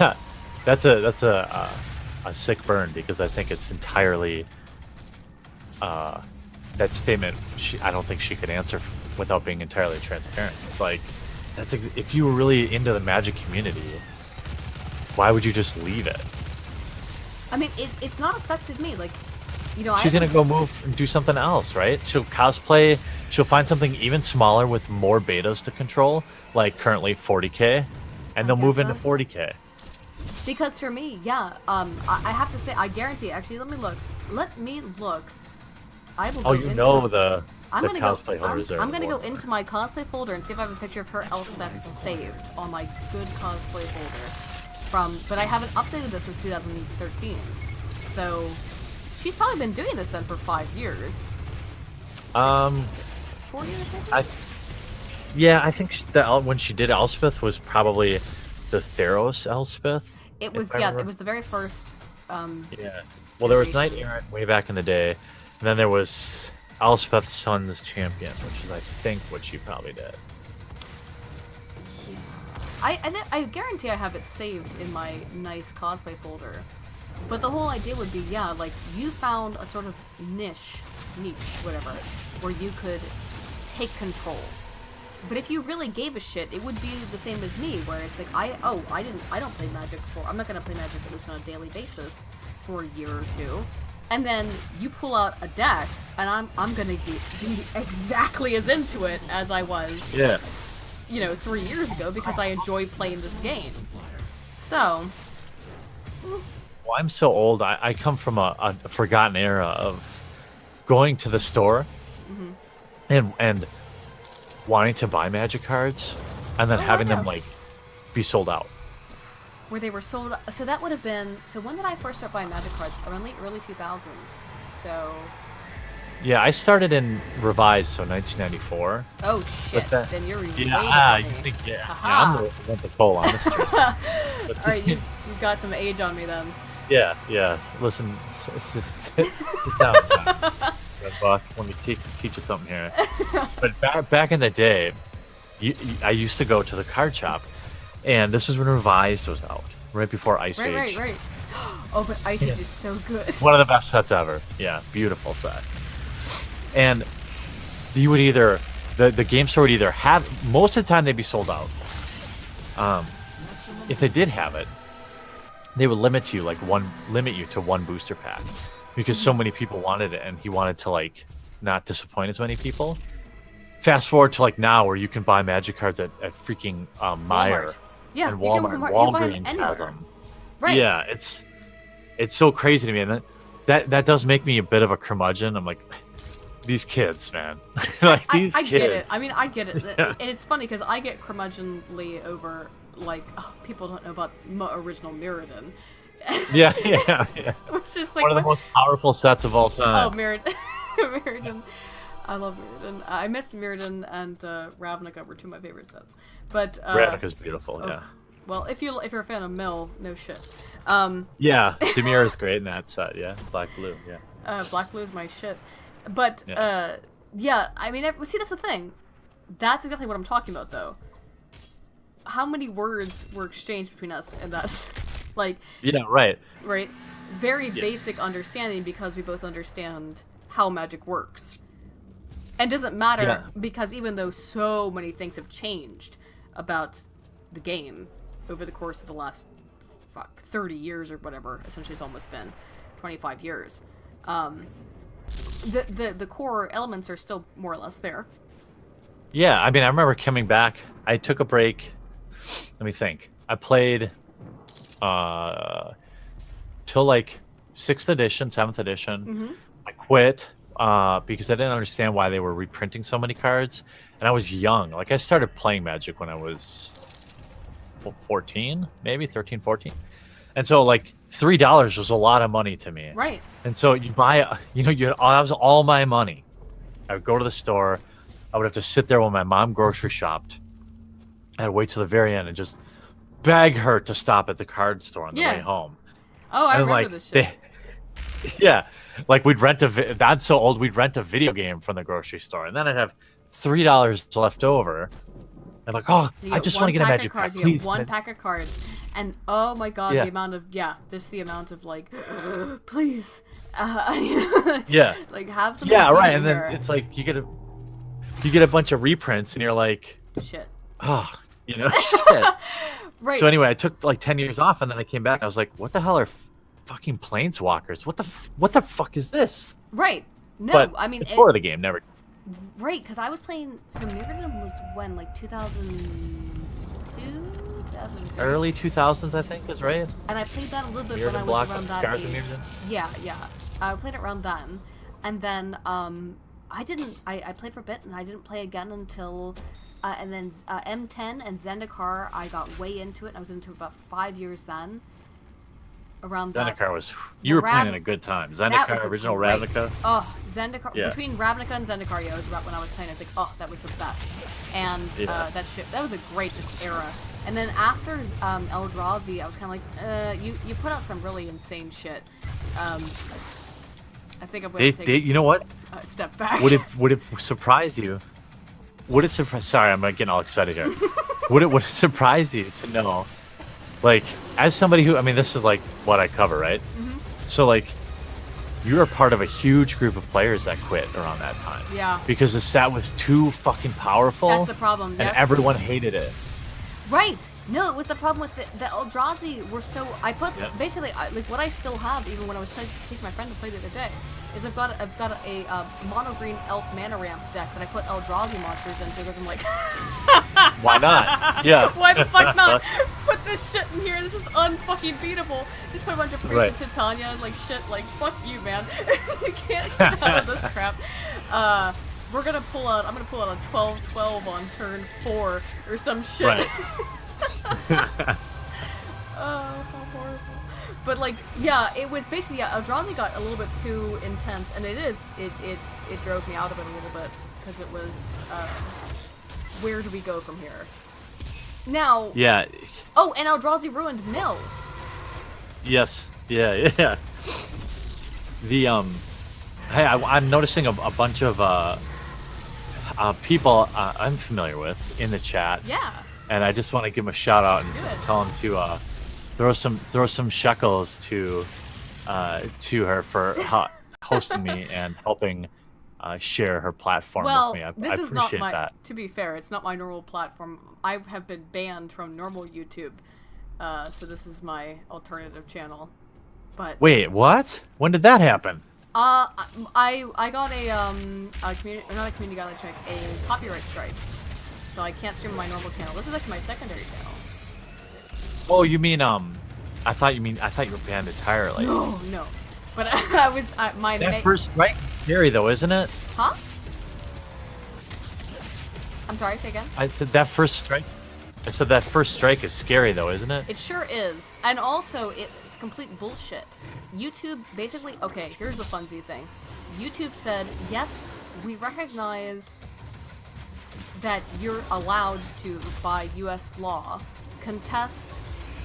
that's a sick burn because I think it's entirely that statement. I don't think she could answer without being entirely transparent. It's like if you were really into the Magic community, why would you just leave it? I mean, it's not affected me. Like, she's gonna go move and do something else, right? She'll cosplay. She'll find something even smaller with more betas to control, like currently 40K, and they'll move into 40K. Because for me, yeah, I have to say, I guarantee. Actually, let me look. I will. Oh, the cosplay holders. I'm gonna go into my cosplay folder and see if I have a picture of her Elspeth saved on my good cosplay folder. But I haven't updated this since 2013, so she's probably been doing this then for 5 years. 4 years, maybe? Yeah, I think when she did Elspeth was probably the Theros Elspeth. It was it was the very first. Yeah. Well, there was Knight Errant way back in the day, and then there was Elspeth's Son's Champion, which is I think what she probably did. I guarantee I have it saved in my nice cosplay folder. But the whole idea would be, yeah, like, you found a sort of niche, whatever, where you could take control. But if you really gave a shit, it would be the same as me, where it's like, I don't play Magic I'm not gonna play Magic at least on a daily basis for a year or two. And then you pull out a deck, and I'm gonna be exactly as into it as I was. Yeah. 3 years ago, because I enjoy playing this game. So. Well, I'm so old. I come from a forgotten era of going to the store and wanting to buy Magic cards, and then having them like be sold out. Where they were sold. So that would have been. So when did I first start buying Magic cards? Around the early 2000s. So. Yeah, I started in Revised, so 1994. Oh shit! Then you're really you think I'm the one to pull on the street. All right, you've got some age on me then. Yeah. Listen, sit down, Red Buck. Let me teach you something here. But back in the day, I used to go to the card shop, and this is when Revised was out, right before Ice Age. Right. Oh, but Ice Age is so good. One of the best sets ever. Yeah, beautiful set. And you would either the game store would either have, most of the time they'd be sold out. If they did have it, they would limit you to one booster pack, because so many people wanted it, and he wanted to like not disappoint as many people. Fast forward to like now, where you can buy Magic cards at freaking Meijer and Walmart. Walgreens has them. Right. Yeah, it's so crazy to me, and that does make me a bit of a curmudgeon. I'm like, these kids, man. Like, these I kids. get it. I mean, I get it. Yeah. And it's funny because I get curmudgeonly over, like, people don't know about original Mirrodin. Yeah. Which is like one of the most powerful sets of all time. Oh, Mirrodin. I love Mirrodin. I missed Mirrodin and Ravnica were two of my favorite sets. But Ravnica's beautiful, yeah. Well, if you're a fan of Mill, no shit. Yeah, Demir is great in that set, yeah. Black Blue, yeah. Black Blue is my shit. But, yeah, I mean, see, that's the thing. That's exactly what I'm talking about, though. How many words were exchanged between us and that? Like... Yeah, right. Right? Very basic understanding, because we both understand how Magic works. And doesn't matter, because even though so many things have changed about the game over the course of the last 30 years or whatever, essentially it's almost been 25 years, the core elements are still more or less there. Yeah, I mean, I remember coming back. I took a break. Let me think. I played till like 6th edition, 7th edition. I quit because I didn't understand why they were reprinting so many cards. And I was young. Like, I started playing Magic when I was 14, maybe 13, 14. And so, like, $3 was a lot of money to me. Right. And so you buy, that was all my money. I would go to the store. I would have to sit there while my mom grocery shopped. I'd wait till the very end and just beg her to stop at the card store on the way home. Oh, I remember this shit. Like, I'm so old, we'd rent a video game from the grocery store. And then I'd have $3 left over. And like, I just want to get a Magic card, you please. get one pack of cards, And oh my god, Yeah. the amount of just the amount of like, please, Yeah. like have some. Yeah, right. And then it's like you get a bunch of reprints, and you're like, shit. oh, shit. Right. So anyway, I took like 10 years off, and then I came back. And I was like, what the hell are fucking planeswalkers? What the fuck is this? Right. No, But I mean before the game, never. Right, because I was playing. So Mirrodin was when, like 2002, 2003. Early 2000s, I think, is right. And I played that a little bit Mirrodin when I block, was around that Scars of age. Mirrodin? Yeah. I played it around then, and then I played for a bit, and I didn't play again until, and then M10 and Zendikar. I got way into it. I was into it about 5 years then. Around Zendikar was you were playing in a good time. Zendikar, original Ravnica. Oh, Zendikar. Yeah. Between Ravnica and Zendikar, yeah, was about when I was playing. I was like, oh, that was the best. And that was a great era. And then after Eldrazi, I was kind of like, you put out some really insane shit. I think I'm gonna take you know what? a step back. Would it surprise you? Sorry, I'm getting all excited here. would it surprise you to know, like, as somebody who, I mean, this is like what I cover, right? Mm-hmm. So like, you were part of a huge group of players that quit around that time. Yeah. Because the set was too fucking powerful. That's the problem. And everyone hated it. Right. No, it was the problem with the Eldrazi were so. I put basically like what I still have, even when I was teaching my friend to play the other day, is I've got a mono green elf mana ramp deck that I put Eldrazi monsters into because I'm like, why not? Yeah. Why the fuck not? Put this shit in here. This is unfucking beatable. Just put a bunch of Priest of Titania and like shit. Like fuck you, man. You can't get out of this crap. I'm gonna pull out a 12/12 on turn 4 or some shit. Right. Oh, how horrible. But like, yeah, it was basically Eldrazi got a little bit too intense, and it drove me out of it a little bit because it was where do we go from here? Now. Yeah. Oh, and Eldrazi ruined Mill. Yes. Yeah. The hey, I'm noticing a bunch of people I'm familiar with in the chat. Yeah. And I just want to give them a shout out and tell them to throw some shekels to her for hosting me and helping share her platform with me. I this is appreciate not that. To be fair, it's not my normal platform. I have been banned from normal YouTube, so this is my alternative channel. But wait, what? When did that happen? I got a community, not a community guideline strike, a copyright strike. So I can't stream my normal channel. This is actually my secondary channel. Oh, you mean I thought you were banned entirely. No. But I was that first strike is scary though, isn't it? Huh? I'm sorry. Say again. I said that first strike is scary though, isn't it? It sure is, and also it's complete bullshit. YouTube basically. Okay, here's the funsy thing. YouTube said yes, we recognize that you're allowed to, by U.S. law, contest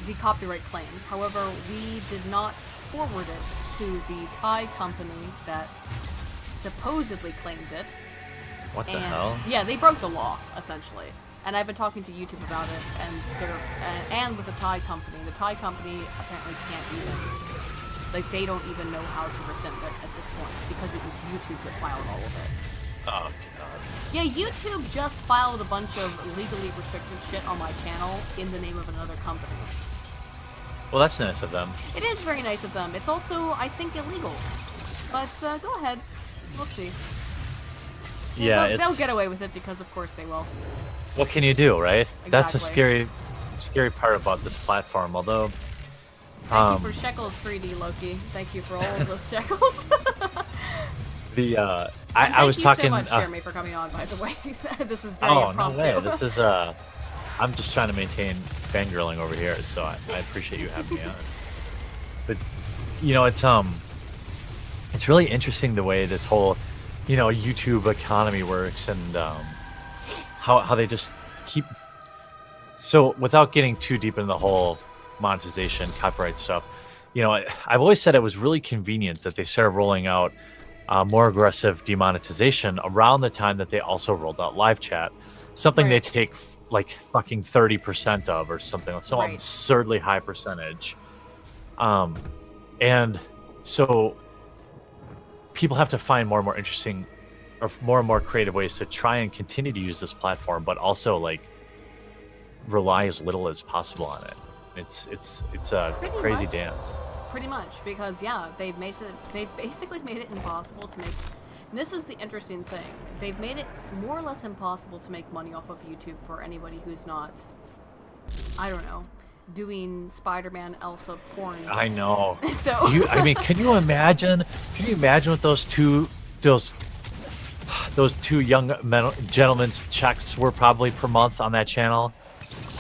the copyright claim. However, we did not forward it to the Thai company that supposedly claimed it. What the hell? Yeah, they broke the law, essentially. And I've been talking to YouTube about it, and with the Thai company. The Thai company apparently can't even, like, they don't even know how to rescind it at this point, because it was YouTube that filed all of it. Oh, God. Yeah, YouTube just filed a bunch of legally restricted shit on my channel in the name of another company. Well, that's nice of them. It is very nice of them. It's also, I think, illegal. But go ahead. We'll see. Yeah, they'll get away with it because, of course, they will. What can you do, right? Exactly. That's a scary part about this platform. Although, thank you for shekels, 3D Loki. Thank you for all of those shekels. I was talking. Thank you so much, Jeremy, for coming on. By the way, this was very impromptu. No way. This is I'm just trying to maintain fangirling over here, so I appreciate you having me on. But it's really interesting the way this whole YouTube economy works, and how they just keep. So without getting too deep in the whole monetization, copyright stuff, I've always said it was really convenient that they started rolling out more aggressive demonetization around the time that they also rolled out live chat, something they take like fucking 30% of, or something, some Right. absurdly high percentage. And so people have to find more and more interesting, or more and more creative ways to try and continue to use this platform, but also like rely as little as possible on it. It's a Pretty crazy much. dance. Pretty much, because yeah, they've basically made it impossible to make. And this is the interesting thing. They've made it more or less impossible to make money off of YouTube for anybody who's not, I don't know, doing Spider-Man Elsa porn. I know. So I mean, can you imagine? Can you imagine what those two young gentlemen's checks were probably per month on that channel?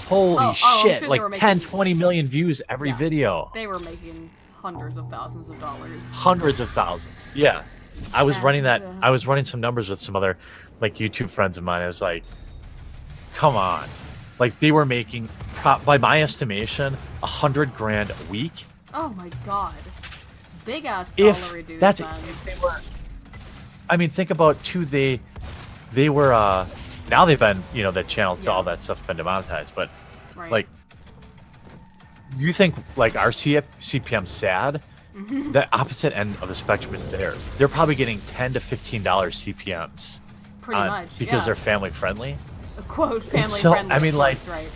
Holy shit! Sure, like 10, 20 million views every video. They were making hundreds of thousands of dollars. Hundreds of thousands. Yeah. I was running that. I was running some numbers with some other like YouTube friends of mine. I was like, come on. Like they were making, by my estimation, $100,000 a week. Oh my god. Big ass dollar dudes, that's man. they were, I mean, think about too, they were now they've been, you know, that channel, all that stuff's been demonetized, but like, you think like our CPM sad? The opposite end of the spectrum is theirs. They're probably getting $10 to $15 CPMs. Pretty much, because they're family friendly. A quote, family friendly. I mean, like, right.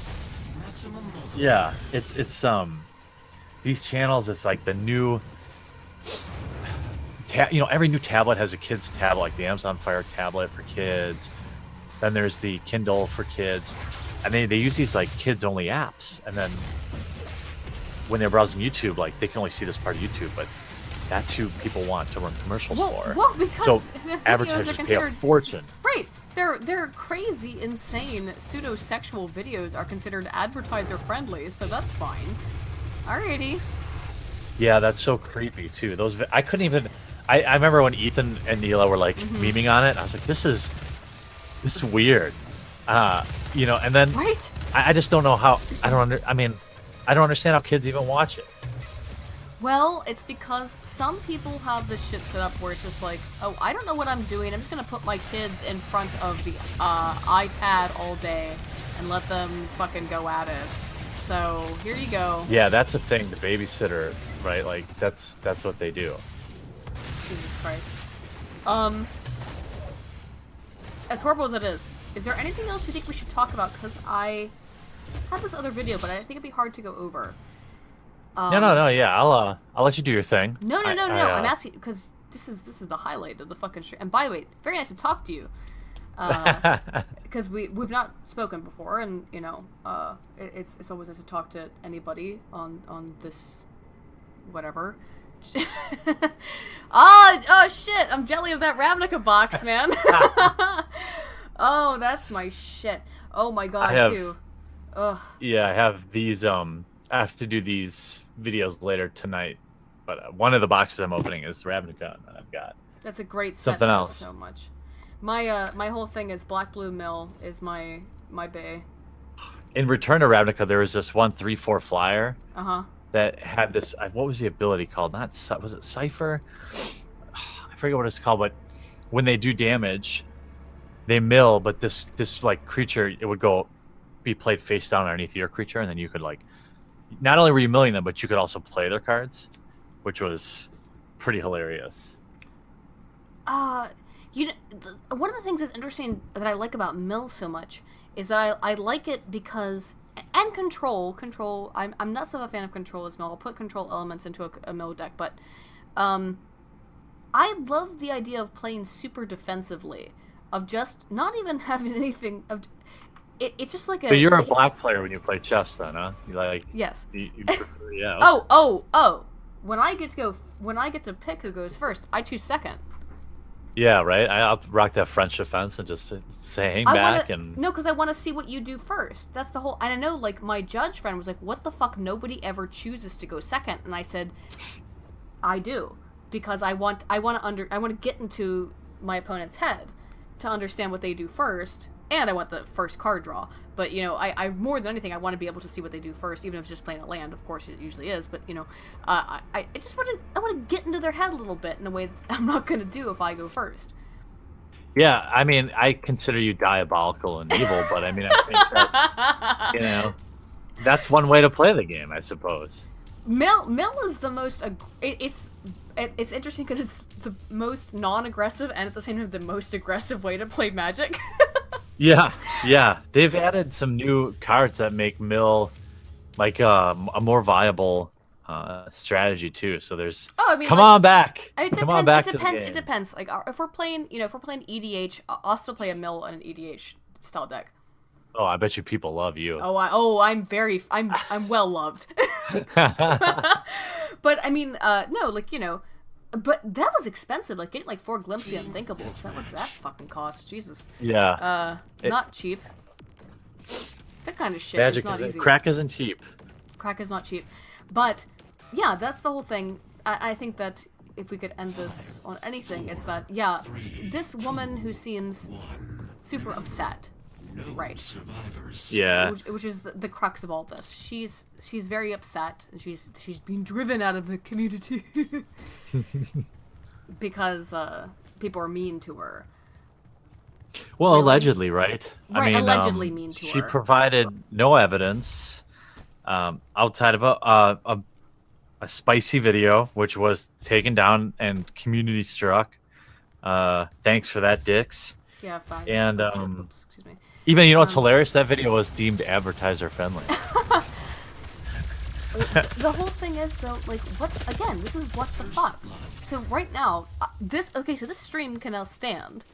Yeah, it's these channels. It's like the new, you know, every new tablet has a kid's tablet, like the Amazon Fire tablet for kids. Then there's the Kindle for kids, and they use these like kids only apps, and then when they're browsing YouTube, like they can only see this part of YouTube, but that's who people want to run commercials for. Well, because so their videos advertisers are pay a fortune. Right. They're crazy, insane, pseudo-sexual videos are considered advertiser friendly, so that's fine. Alrighty. Yeah, that's so creepy too. I couldn't even. I remember when Ethan and Neela were like memeing on it. I was like, this is weird. You know, and then right. I just don't know how. I don't understand how kids even watch it. Well, it's because some people have this shit set up where it's just like, oh, I don't know what I'm doing. I'm just gonna put my kids in front of the iPad all day and let them fucking go at it. So here you go. Yeah, that's the thing. The babysitter, right? Like that's what they do. Jesus Christ. As horrible as it is there anything else you think we should talk about? Because I had this other video, but I think it'd be hard to go over. No. Yeah, I'll let you do your thing. No. I'm asking because this is the highlight of the fucking stream. And by the way, very nice to talk to you. Because we've not spoken before, and you know, it's always nice to talk to anybody on this, whatever. oh shit! I'm jelly of that Ravnica box, man. Oh, that's my shit. Oh my god, too. Ugh. Yeah, I have these. I have to do these videos later tonight, but one of the boxes I'm opening is Ravnica, and I've got. That's a great set. Something else. So much. My whole thing is Black Blue Mill is my bay. In Return to Ravnica, there was this 1/3/4 flyer. Uh-huh. That had this. What was the ability called? Was it Cipher? I forget what it's called, but when they do damage, they mill. But this like creature, it would be played face down underneath your creature, and then you could like, not only were you milling them, but you could also play their cards, which was pretty hilarious. You know, one of the things that's interesting that I like about mill so much is that I like it because. And control. I'm not so a fan of control as mill. I'll put control elements into a mill deck, but I love the idea of playing super defensively, of just not even having anything. It's just like a. But you're a black player when you play chess, then, huh? You like. Yes. You prefer, yeah. Oh! When I get to pick who goes first, I choose second. Yeah, right. I'll rock that French defense and just say, hang back and. No, because I want to see what you do first. That's the whole. And I know, like, my judge friend was like, "What the fuck? Nobody ever chooses to go second." And I said, "I do, because I want to get into my opponent's head to understand what they do first, and I want the first card draw. But you know, I more than anything, I want to be able to see what they do first, even if it's just playing a land. Of course, it usually is. But you know, I just want to get into their head a little bit in a way that I'm not going to do if I go first." Yeah, I mean, I consider you diabolical and evil, but I mean, I think that's, that's one way to play the game, I suppose. Mill is the most. It's interesting because it's the most non-aggressive and at the same time the most aggressive way to play Magic. Yeah, yeah. They've added some new cards that make Mill like a more viable strategy too. So there's come on back. Come on back to the game. It depends. Like if we're playing, if we're playing EDH, I'll still play a Mill and an EDH style deck. Oh, I bet you people love you. I'm well loved. But I mean, no, like but that was expensive. Like getting like 4 Glimpse the Unthinkables. That fucking cost. Jesus. Yeah. Not cheap. That kind of shit Magic is not easy. Crack isn't cheap. Crack is not cheap. But yeah, that's the whole thing. I think that if we could end this on anything, it's that this woman who seems super upset. Right. Yeah. Which is the crux of all this. She's very upset, and she's being driven out of the community because people are mean to her. Well, really? Allegedly, right? Right. I mean, allegedly mean to her. She provided no evidence outside of a spicy video, which was taken down and community struck. Thanks for that, dicks. Yeah. Fine. And excuse me. even it's hilarious. That video was deemed advertiser friendly. The whole thing is though, like, what again? This is what the fuck. So right now, so this stream can now stand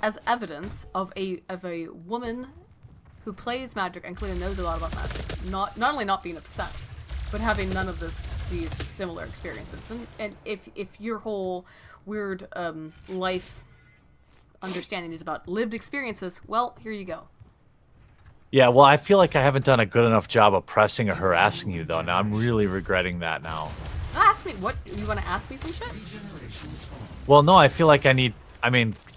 as evidence of a woman who plays Magic and clearly knows a lot about Magic. Not only not being upset, but having none of these similar experiences. And if your whole weird life understanding is about lived experiences, well, here you go. Yeah, well, I feel like I haven't done a good enough job of pressing or harassing you, though. Now I'm really regretting that now. Ask me what you want to ask me some shit. Well, no, I feel like I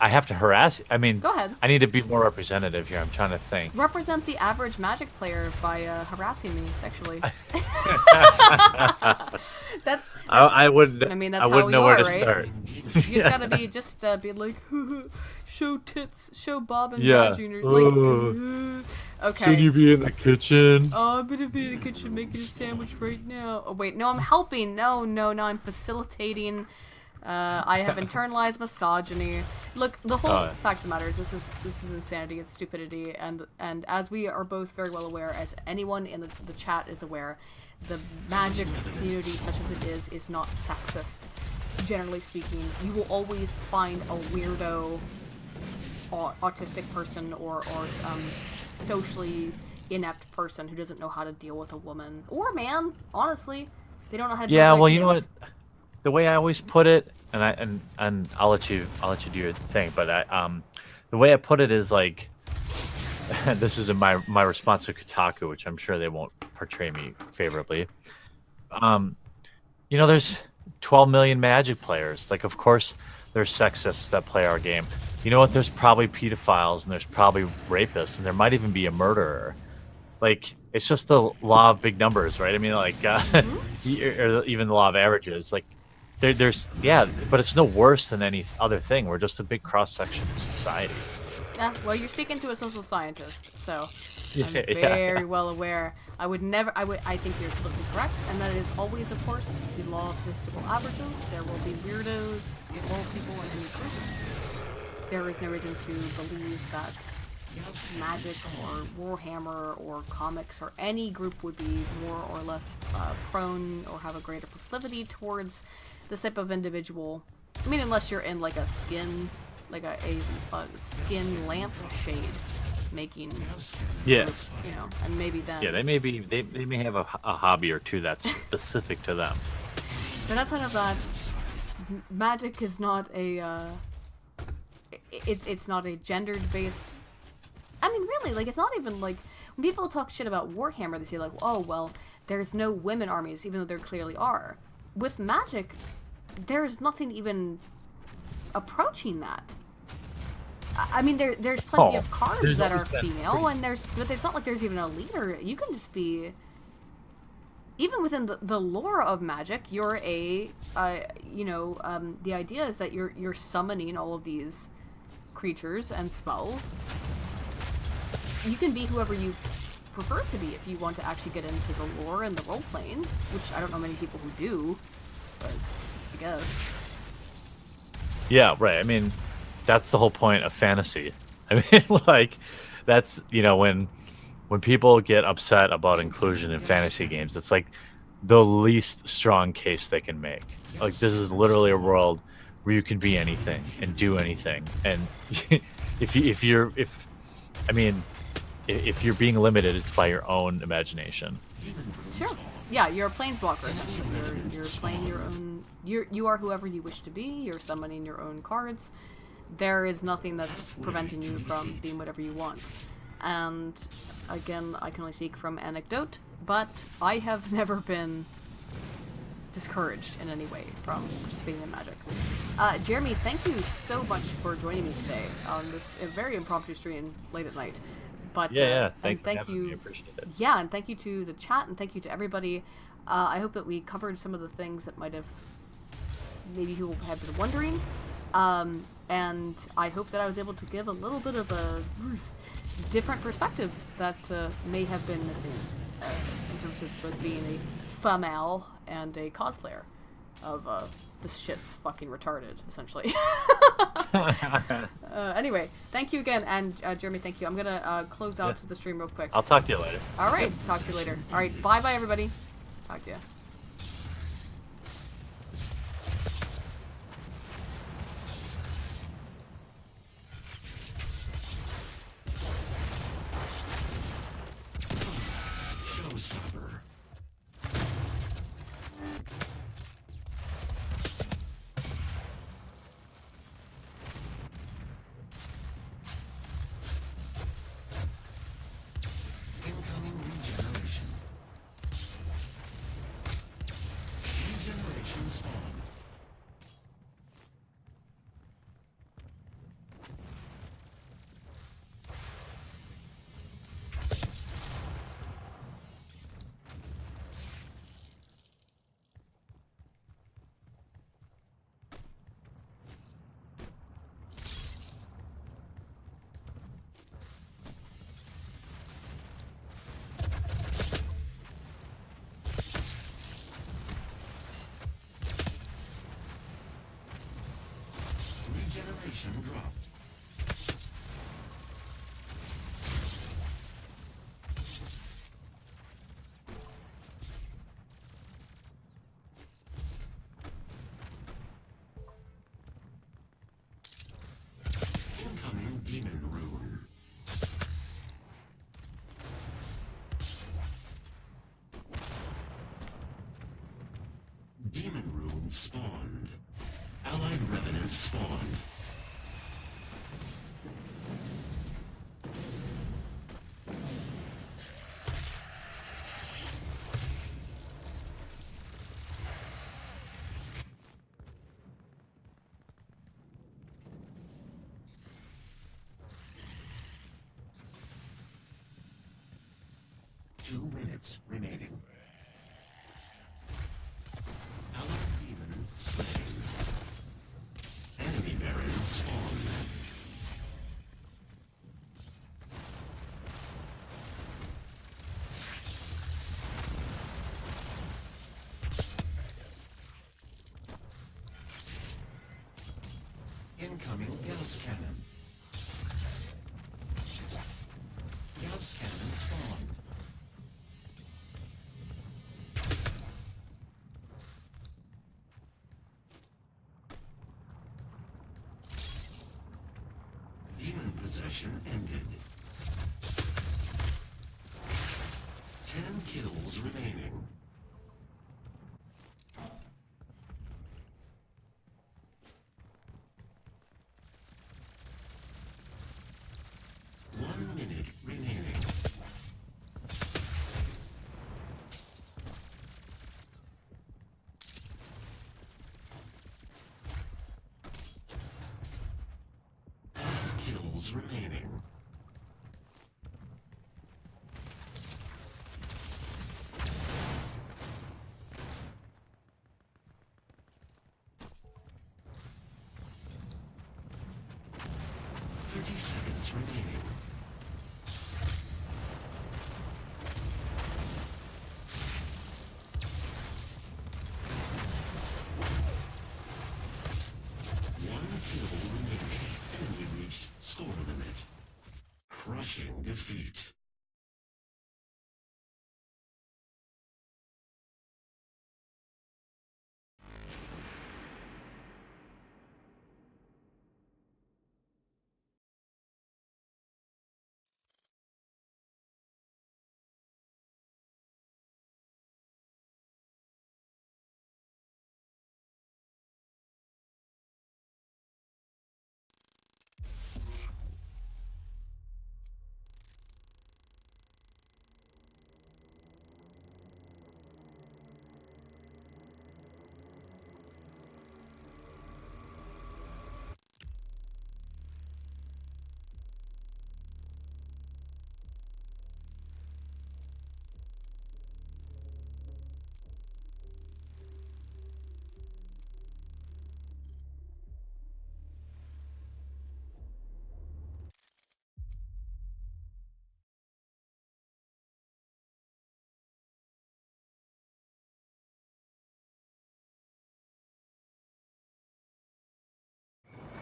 have to harass. Go ahead. I need to be more representative here. I'm trying to think. Represent the average Magic player by harassing me sexually. that's I wouldn't. I mean, that's I wouldn't know where to start. You just gotta be like, show tits, show Bob and Jr. Like, okay. Should you be in the kitchen? Oh, I'm gonna be in the kitchen making a sandwich right now. Oh wait, no, I'm helping. No, I'm facilitating. I have internalized misogyny. Look, the whole fact of the matter is this is insanity, it's stupidity, and as we are both very well aware, as anyone in the chat is aware, the Magic community, such as it is not sexist. Generally speaking, you will always find a weirdo, autistic person, or socially inept person who doesn't know how to deal with a woman or a man. Honestly, they don't know how to. Yeah, well, you know what? The way I always put it, and I'll let you do your thing, but the way I put it is like, this is my response to Kotaku, which I'm sure they won't portray me favorably. There's 12 million Magic players. Like, of course, there's sexists that play our game. You know what? There's probably pedophiles and there's probably rapists, and there might even be a murderer. Like, it's just the law of big numbers, right? I mean, like, or even the law of averages. Like, there's but it's no worse than any other thing. We're just a big cross-section of society. Yeah, well, you're speaking to a social scientist, so I'm very well aware. I think you're completely correct, and that is always, of course, the law of statistical averages. There will be weirdos, immoral people in any group. There is no reason to believe that Magic or Warhammer or comics or any group would be more or less prone or have a greater proclivity towards this type of individual. I mean, unless you're in like a skin, like a skin lampshade making. Yeah. Group, and maybe then. Yeah, they may have a hobby or two that's specific to them. But outside of that, Magic is not a. It's not a gendered-based. I mean, really, like, it's not even like when people talk shit about Warhammer, they say like, oh well, there's no women armies, even though there clearly are. With Magic, there's nothing even approaching that. I mean, there's plenty of cards that are female, but there's not like there's even a leader. You can just be, even within the lore of Magic, you're the idea is that you're summoning all of these creatures and spells. You can be whoever you prefer to be if you want to actually get into the lore and the role-playing, which I don't know many people who do, but I guess. Yeah, right. I mean, that's the whole point of fantasy. I mean, like, that's, when people get upset about inclusion in fantasy games, it's like the least strong case they can make. Like, this is literally a world where you can be anything and do anything. And if you're being limited, it's by your own imagination. Sure. Yeah, you're a planeswalker. You're playing your own. You are whoever you wish to be. You're summoning your own cards. There is nothing that's preventing you from being whatever you want. And again, I can only speak from anecdote, but I have never been discouraged in any way from participating in Magic. Jeremy, thank you so much for joining me today on this very impromptu stream late at night. But thank you. I appreciate it. Yeah, and thank you to the chat, and thank you to everybody. I hope that we covered some of the things that might have maybe people have been wondering. And I hope that I was able to give a little bit of a different perspective that may have been missing in terms of both being a female and a cosplayer of this shit's fucking retarded, essentially. Anyway, thank you again, and Jeremy, thank you. I'm gonna close out the stream real quick. I'll talk to you later. All right, talk to you later. All right, bye everybody. Talk to you. Regeneration dropped. Incoming demon rune. Demon rune spawned. Allied revenant spawned. Two minutes remaining. Allied demon slain. Enemy baron spawned. Incoming Gauss cannon. Gauss cannon spawned. Demon possession ended. 10 kills remaining. One minute remaining. Kills remaining. 30 seconds remaining. One kill remaining, and we reached score limit. Crushing defeat.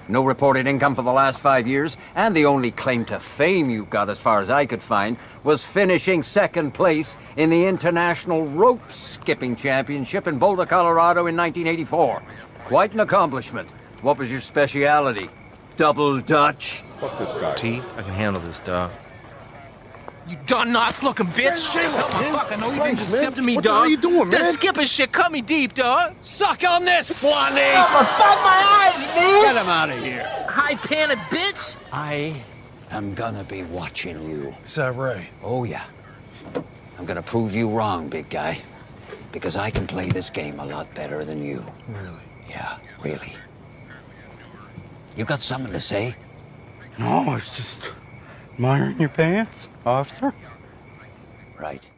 No reported income for the last 5 years, and the only claim to fame you got, as far as I could find, was finishing second place in the International Rope Skipping Championship in Boulder, Colorado in 1984. Quite an accomplishment. What was your speciality? Double Dutch? Fuck this guy. T, I can handle this, dog. You done nuts looking bitch! Shit, what the fuck? I know you didn't just step to me, What dog. the hell you doing, man? That skipping shit cut me deep, dog. Suck on this, Blondie! Get him out of here! High panted bitch! I am gonna be watching you. Is that right? Oh, yeah. I'm gonna prove you wrong, big guy. Because I can play this game a lot better than you. Really? Yeah, really. You got something to say? No, it's just admiring your pants, officer. Right.